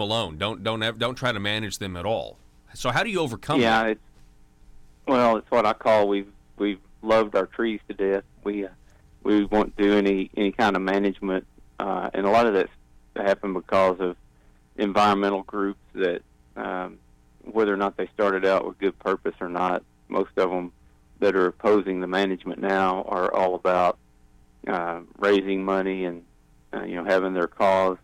Speaker 3: alone. Don't try to manage them at all. So how do you overcome that?
Speaker 9: It's what I call we've loved our trees to death. We won't do any kind of management, and a lot of that's happened because of environmental groups that, whether or not they started out with good purpose or not, most of them that are opposing the management now are all about raising money and having their cause.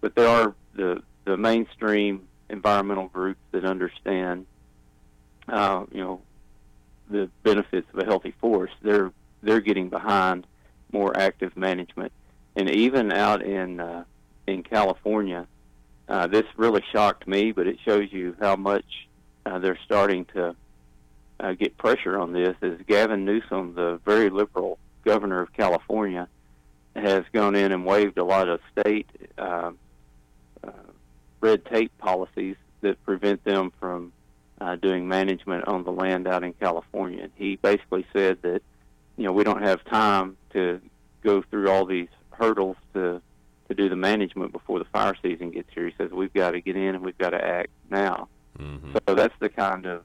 Speaker 9: But there are the mainstream environmental groups that understand the benefits of a healthy forest. They're getting behind more active management, and even out in California, this really shocked me, but it shows you how much they're starting to get pressure on this. Is Gavin Newsom, the very liberal governor of California, has gone in and waived a lot of state red tape policies that prevent them from doing management on the land out in California. He basically said that, we don't have time to go through all these hurdles to do the management before the fire season gets here. He says we've got to get in and we've got to act now. Mm-hmm. So that's the kind of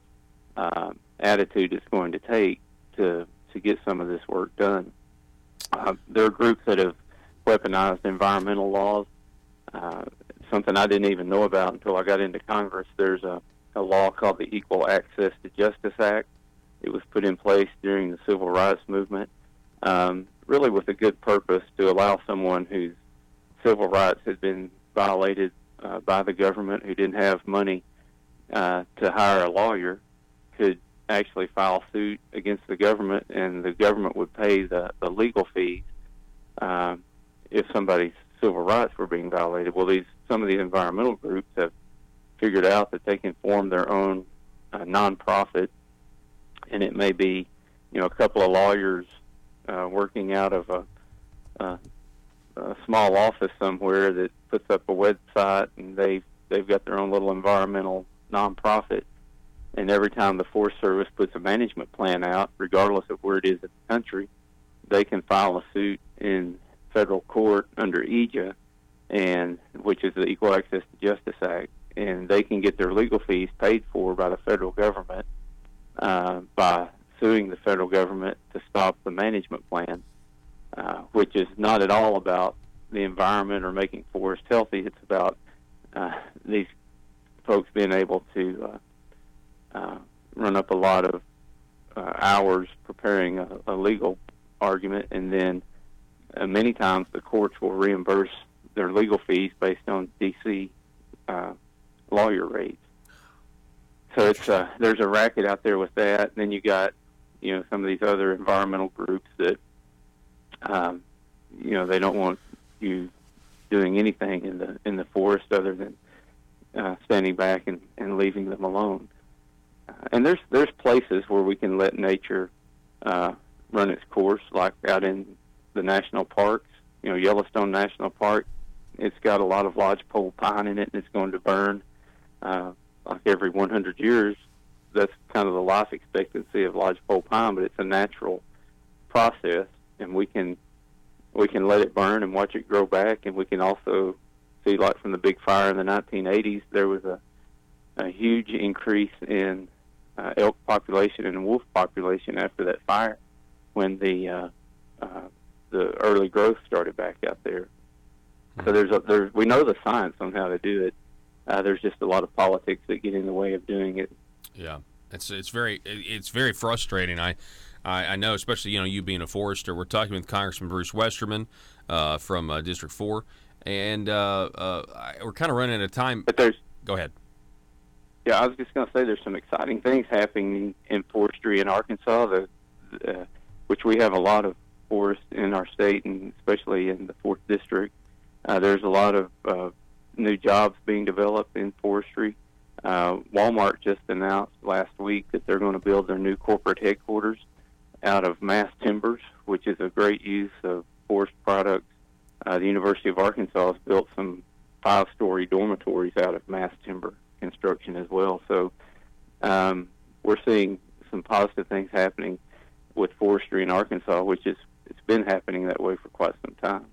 Speaker 9: attitude it's going to take to get some of this work done. There are groups that have weaponized environmental laws, something I didn't even know about until I got into Congress. There's a law called the Equal Access to Justice Act. It was put in place during the Civil Rights Movement, really with a good purpose to allow someone whose civil rights had been violated by the government, who didn't have money to hire a lawyer, could actually file suit against the government, and the government would pay the legal fees if somebody's civil rights were being violated. Well, some of the environmental groups have figured out that they can form their own nonprofit, and it may be, a couple of lawyers working out of a small office somewhere that puts up a website, and they've got their own little environmental nonprofit. And every time the Forest Service puts a management plan out, regardless of where it is in the country, they can file a suit in federal court under EJA, which is the Equal Access to Justice Act, and they can get their legal fees paid for by the federal government by suing the federal government to stop the management plan, which is not at all about the environment or making forests healthy. It's about these folks being able to run up a lot of hours preparing a legal argument, and then many times the courts will reimburse their legal fees based on D.C. Lawyer rates. So it's there's a racket out there with that. And then you got some of these other environmental groups that they don't want you doing anything in the forest other than standing back and leaving them alone. And there's places where we can let nature run its course, like out in the national parks. Yellowstone National Park, it's got a lot of lodgepole pine in it, and it's going to burn like every 100 years. That's kind of the life expectancy of lodgepole pine, but it's a natural process, and we can let it burn and watch it grow back. And we can also see, like from the big fire in the 1980s, there was a huge increase in elk population and wolf population after that fire, when the early growth started back out there. So we know the science on how to do it. There's just a lot of politics that get in the way of doing it.
Speaker 3: Yeah, it's very frustrating. I know, especially, you being a forester. We're talking with Congressman Bruce Westerman from District 4, and we're kind of running out of time.
Speaker 9: But
Speaker 3: Go ahead.
Speaker 9: Yeah, I was just going to say there's some exciting things happening in forestry in Arkansas, which we have a lot of forest in our state, and especially in the 4th District. There's a lot of new jobs being developed in forestry. Walmart just announced last week that they're going to build their new corporate headquarters out of mass timbers, which is a great use of forest products. The University of Arkansas has built some 5-story dormitories out of mass timber construction as well. So we're seeing some positive things happening with forestry in Arkansas, which it's been happening that way for quite some time.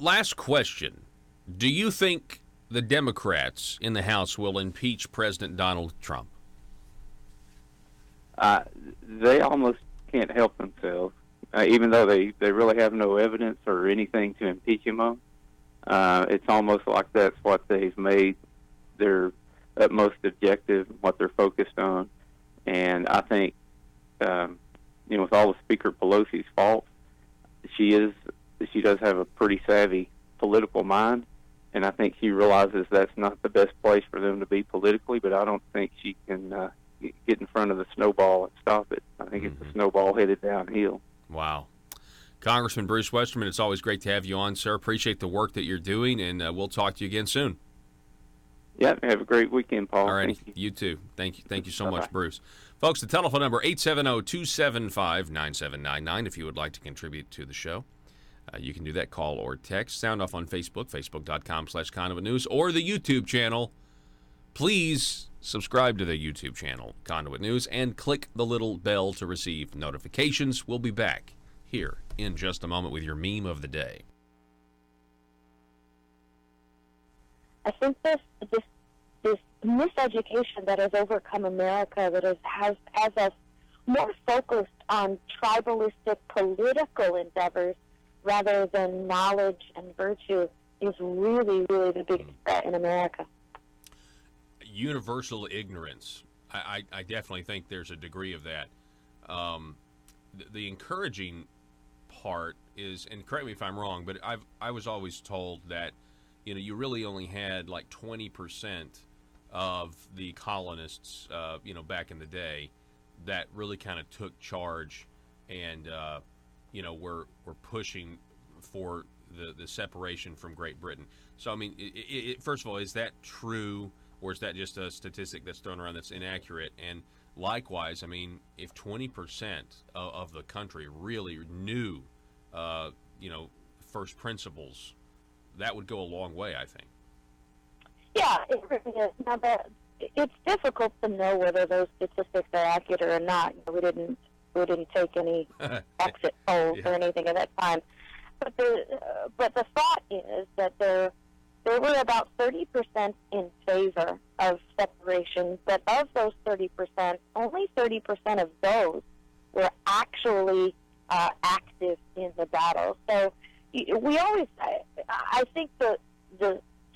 Speaker 3: Last question. Do you think the Democrats in the House will impeach President Donald Trump?
Speaker 9: They almost can't help themselves, even though they really have no evidence or anything to impeach him on. It's almost like that's what they've made their utmost objective, what they're focused on. And I think, with all of Speaker Pelosi's faults, she does have a pretty savvy political mind, and I think she realizes that's not the best place for them to be politically, but I don't think she can get in front of the snowball and stop it. I think it's a snowball headed downhill.
Speaker 3: Wow. Congressman Bruce Westerman, it's always great to have you on, sir. Appreciate the work that you're doing, and we'll talk to you again soon.
Speaker 9: Yeah, have a great weekend, Paul.
Speaker 3: All right,
Speaker 9: Thank
Speaker 3: you too. Thank you so much, Bruce. Folks, the telephone number 870-275-9799 if you would like to contribute to the show. You can do that, call or text. Sound off on Facebook, facebook.com/Conduit News, or the YouTube channel. Please subscribe to the YouTube channel, Conduit News, and click the little bell to receive notifications. We'll be back here in just a moment with your meme of the day.
Speaker 21: I think this miseducation that has overcome America, that has us more focused on tribalistic political endeavors rather than knowledge and virtue, is really, really the big threat in America.
Speaker 3: Universal ignorance. I definitely think there's a degree of that. The encouraging part is, and correct me if I'm wrong, but I was always told that you really only had like 20% of the colonists, back in the day, that really kind of took charge and were pushing for the separation from Great Britain. So I mean, first of all, is that true? Or is that just a statistic that's thrown around that's inaccurate? And likewise, I mean, if 20% of the country really knew, first principles, that would go a long way, I think.
Speaker 21: Yeah, it really is. Now, it's difficult to know whether those statistics are accurate or not. We didn't take any exit polls or anything at that time. But the thought is that there were about 30% in favor of separation, but of those 30%, only 30% of those were actually active in the battle. So we always, I think the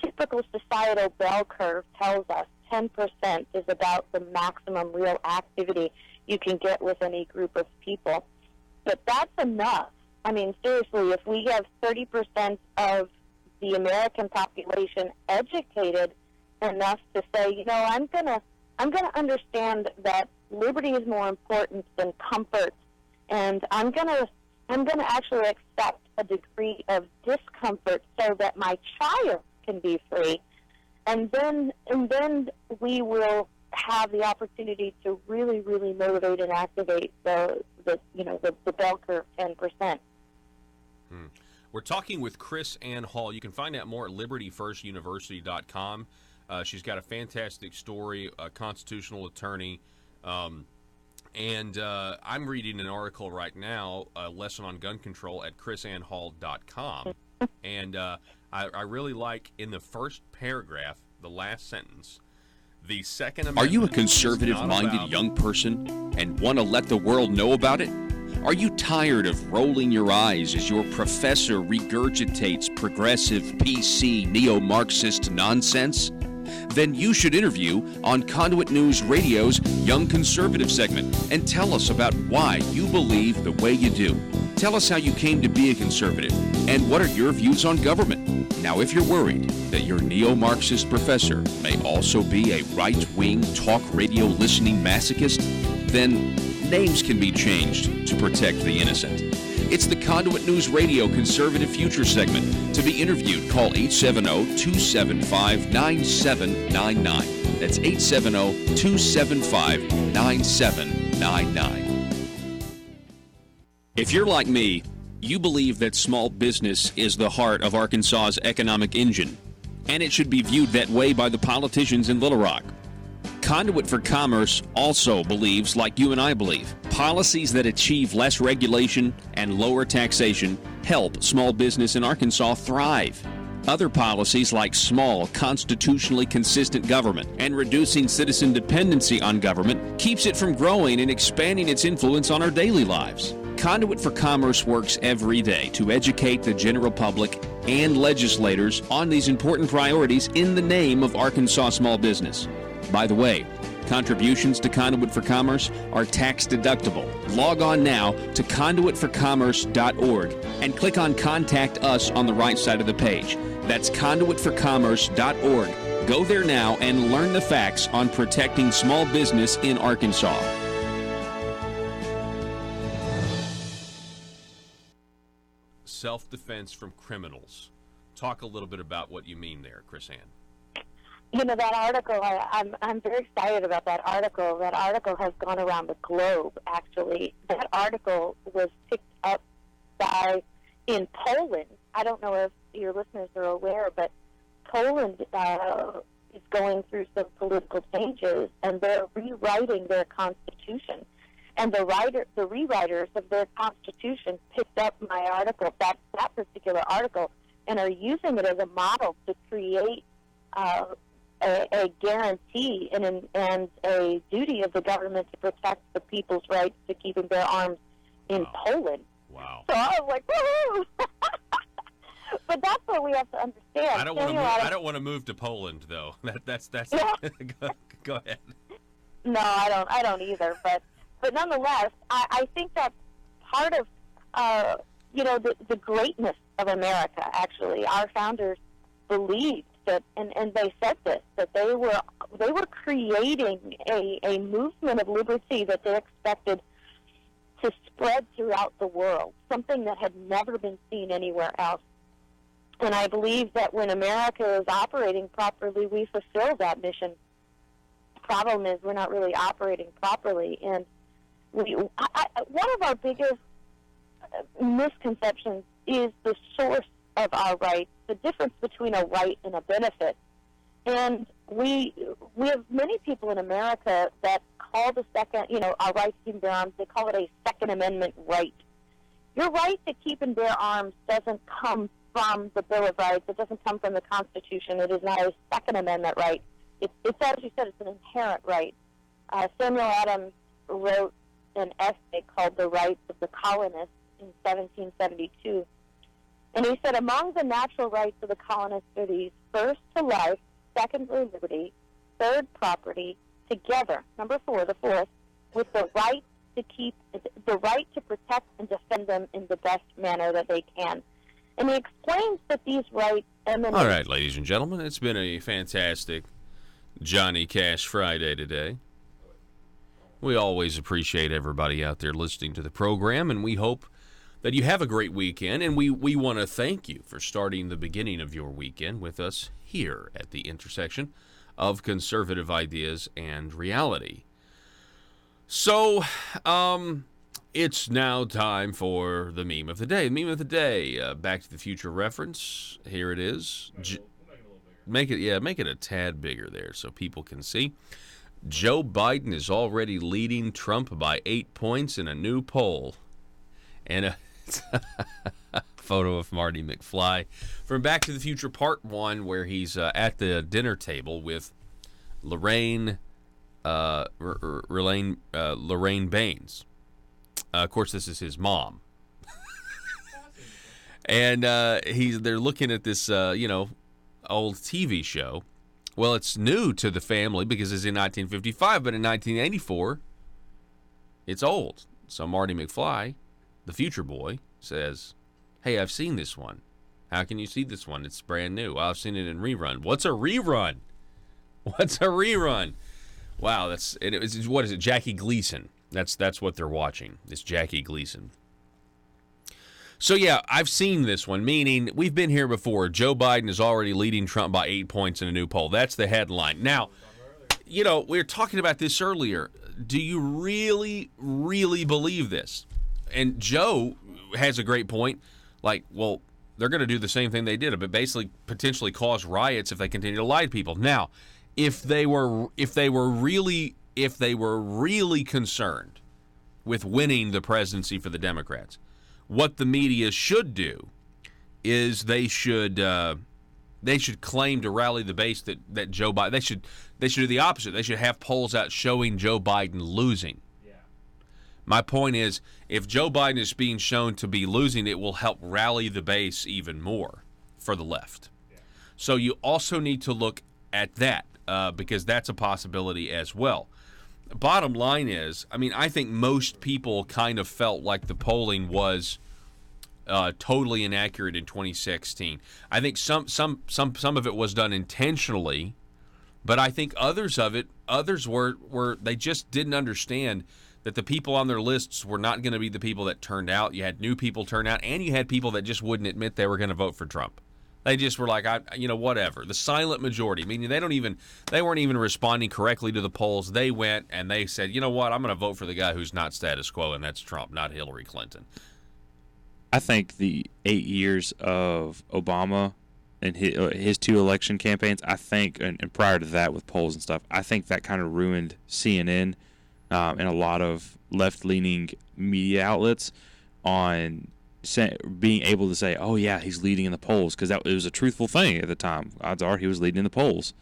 Speaker 21: typical societal bell curve tells us 10% is about the maximum real activity you can get with any group of people. But that's enough. I mean, seriously, if we have 30% of the American population educated enough to say, I'm gonna understand that liberty is more important than comfort, and I'm gonna actually accept a degree of discomfort so that my child can be free, and then we will have the opportunity to really, really motivate and activate the bell curve 10%.
Speaker 3: We're talking with Chris Ann Hall. You can find out more at libertyfirstuniversity.com. She's got a fantastic story, a constitutional attorney. And I'm reading an article right now, a lesson on gun control at chrisannhall.com. And I really like in the first paragraph, the last sentence, the Second Amendment.
Speaker 14: Are you a conservative-minded young person and want to let the world know about it? Are you tired of rolling your eyes as your professor regurgitates progressive, PC, neo-Marxist nonsense? then you should interview on Conduit News Radio's Young Conservative segment and tell us about why you believe the way you do. Tell us how you came to be a conservative and what are your views on government. Now, if you're worried that your neo-Marxist professor may also be a right-wing talk radio listening masochist, then names can be changed to protect the innocent. It's the Conduit News Radio Conservative Future segment. To be interviewed, call 870-275-9799. That's 870-275-9799. If you're like me, you believe that small business is the heart of Arkansas's economic engine, and it should be viewed that way by the politicians in Little Rock. Conduit for Commerce also believes, like you and I believe, policies that achieve less regulation and lower taxation help small business in Arkansas thrive. Other policies like small, constitutionally consistent government and reducing citizen dependency on government keeps it from growing and expanding its influence on our daily lives. Conduit for Commerce works every day to educate the general public and legislators on these important priorities in the name of Arkansas small business. By the way, contributions to Conduit for Commerce are tax deductible. Log on now to conduitforcommerce.org and click on Contact Us on the right side of the page. That's conduitforcommerce.org. Go there now and learn the facts on protecting small business in Arkansas.
Speaker 3: Self-defense from criminals. Talk a little bit about what you mean there, Chris Ann.
Speaker 21: You know, that article, I'm very excited about that article. That article has gone around the globe, actually. That article was picked up in Poland. I don't know if your listeners are aware, but Poland is going through some political changes, and they're rewriting their constitution. And the rewriters of their constitution picked up my article, that particular article, and are using it as a model to create a guarantee and a duty of the government to protect the people's rights to keep and bear arms in Poland.
Speaker 3: Wow.
Speaker 21: So I was like, woohoo! But that's what we have to understand.
Speaker 3: I don't want to move to Poland, though. That's
Speaker 21: Yeah.
Speaker 3: Go ahead.
Speaker 21: No, I don't either. But nonetheless, I think that's part of the greatness of America. Actually, our founders believed that, and they said this, that they were creating a movement of liberty that they expected to spread throughout the world, something that had never been seen anywhere else. And I believe that when America is operating properly, we fulfill that mission. The problem is we're not really operating properly, and one of our biggest misconceptions is the source of our rights, the difference between a right and a benefit. And we have many people in America that call the second, our right to keep and bear arms, they call it a Second Amendment right. Your right to keep and bear arms doesn't come from the Bill of Rights. It doesn't come from the Constitution. It is not a Second Amendment right. It's as you said, it's an inherent right. Samuel Adams wrote an essay called The Rights of the Colonists in 1772. And he said, among the natural rights of the colonists are these: first, to life; secondly, liberty; third, property; together, number four, the fourth, with the right to protect and defend them in the best manner that they can. And he explains that these rights emanate...
Speaker 3: All right, ladies and gentlemen, it's been a fantastic Johnny Cash Friday today. We always appreciate everybody out there listening to the program, and we hope that you have a great weekend, and we want to thank you for starting the beginning of your weekend with us here at the intersection of conservative ideas and reality. So, it's now time for the meme of the day. Meme of the day, Back to the Future reference. Here it is. Make it a tad bigger there so people can see. Joe Biden is already leading Trump by 8 points in a new poll. And a photo of Marty McFly from Back to the Future Part 1, where he's at the dinner table with Lorraine Baines. Of course, this is his mom. And they're looking at this, old TV show Well, it's new to the family because it's in 1955, but in 1984, it's old. So Marty McFly, the future boy, says, hey, I've seen this one. How can you see this one? It's brand new. Well, I've seen it in rerun. What's a rerun? What's a rerun? Wow, what is it? Jackie Gleason. That's what they're watching. It's Jackie Gleason. So, yeah, I've seen this one, meaning we've been here before. Joe Biden is already leading Trump by 8 points in a new poll. That's the headline. Now, we were talking about this earlier. Do you really, really believe this? And Joe has a great point. Like, well, they're going to do the same thing they did, but basically potentially cause riots if they continue to lie to people. Now, if they were really concerned with winning the presidency for the Democrats, what the media should do is they should claim to rally the base that Joe Biden. They should do the opposite. They should have polls out showing Joe Biden losing. Yeah. My point is, if Joe Biden is being shown to be losing, it will help rally the base even more for the left. Yeah. So you also need to look at that because that's a possibility as well. Bottom line is, I think most people kind of felt like the polling was totally inaccurate in 2016. I think some of it was done intentionally, but I think others were they just didn't understand that the people on their lists were not going to be the people that turned out. You had new people turn out, and you had people that just wouldn't admit they were going to vote for Trump. They just were like, whatever. The silent majority, meaning they weren't even responding correctly to the polls. They went and they said, you know what, I'm going to vote for the guy who's not status quo, and that's Trump, not Hillary Clinton.
Speaker 20: I think the 8 years of Obama and his 2 election campaigns, and prior to that with polls and stuff, I think that kind of ruined CNN and a lot of left-leaning media outlets on being able to say, oh, yeah, he's leading in the polls, because it was a truthful thing at the time. Odds are he was leading in the polls.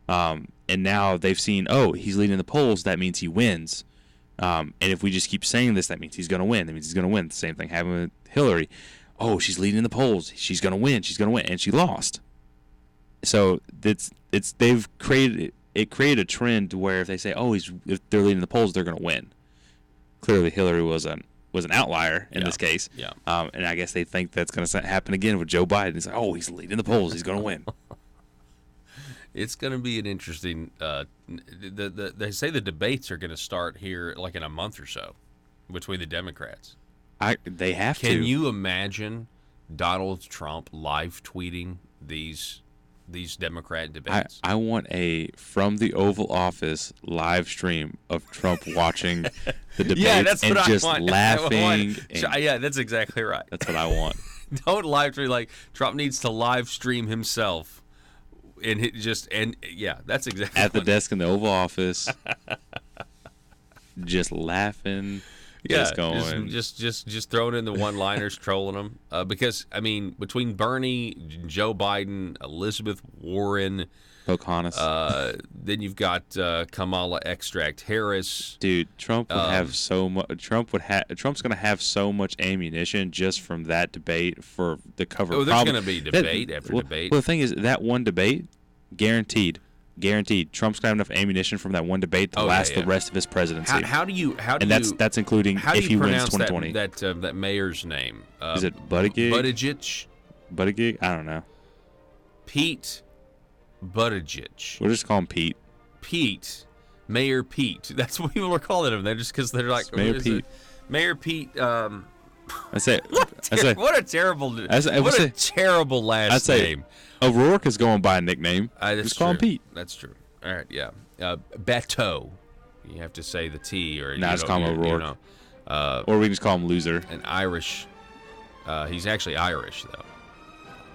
Speaker 20: And now they've seen, oh, he's leading in the polls, that means he wins. And if we just keep saying this, that means he's going to win. That means he's going to win. The same thing happened with Hillary. Oh, she's leading in the polls. She's going to win. She's going to win. And she lost. So they've created a trend where if they say, oh, if they're leading the polls, they're going to win. Clearly, Hillary was an outlier in this case. Yeah. And I guess they think that's going to happen again with Joe Biden. It's like, oh, he's leading the polls. He's going to win.
Speaker 3: It's going to be an interesting. They say the debates are going to start here like in a month or so between the Democrats.
Speaker 20: They have to.
Speaker 3: Can you imagine Donald Trump live tweeting these Democrat debates?
Speaker 20: I want a from the Oval Office live stream of Trump watching the debates and just laughing.
Speaker 3: Yeah, that's exactly right.
Speaker 20: That's what I want.
Speaker 3: Don't live stream, like Trump needs to live stream himself. And that's exactly
Speaker 20: at the desk in the Oval Office, just laughing, just going,
Speaker 3: just throwing in the one-liners, trolling them. Because between Bernie, Joe Biden, Elizabeth Warren,
Speaker 20: Pocahontas,
Speaker 3: then you've got Kamala Extract Harris.
Speaker 20: Dude, Trump would have so much. Trump's going to have so much ammunition just from that debate for the cover.
Speaker 3: Oh, there's going to be debate after debate.
Speaker 20: Well, the thing is, that one debate, guaranteed. Trump's going to have enough ammunition from that one debate to last the rest of his presidency.
Speaker 3: How do you?
Speaker 20: That's including if he wins 2020.
Speaker 3: That mayor's name?
Speaker 20: Is it Buttigieg?
Speaker 3: Buttigieg?
Speaker 20: I don't know.
Speaker 3: Pete Buttigieg.
Speaker 20: We'll just call him Pete.
Speaker 3: Mayor Pete. That's what people are calling him. They're just because they're like
Speaker 20: Mayor Pete.
Speaker 3: Mayor Pete.
Speaker 20: What
Speaker 3: a terrible last name.
Speaker 20: O'Rourke is going by a nickname. Just call him Pete.
Speaker 3: That's true. All right, yeah. Beto. You have to say the T, or
Speaker 20: just call him O'Rourke. Or we can just call him Loser.
Speaker 3: An Irish. He's actually Irish though.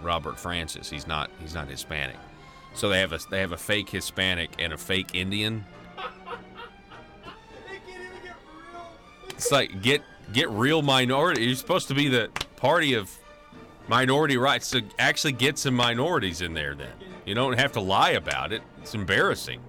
Speaker 3: Robert Francis. He's not Hispanic. So they have a fake Hispanic and a fake Indian. It's like get real minority. You're supposed to be the party of minority rights, so actually get some minorities in there. Then you don't have to lie about it. It's embarrassing.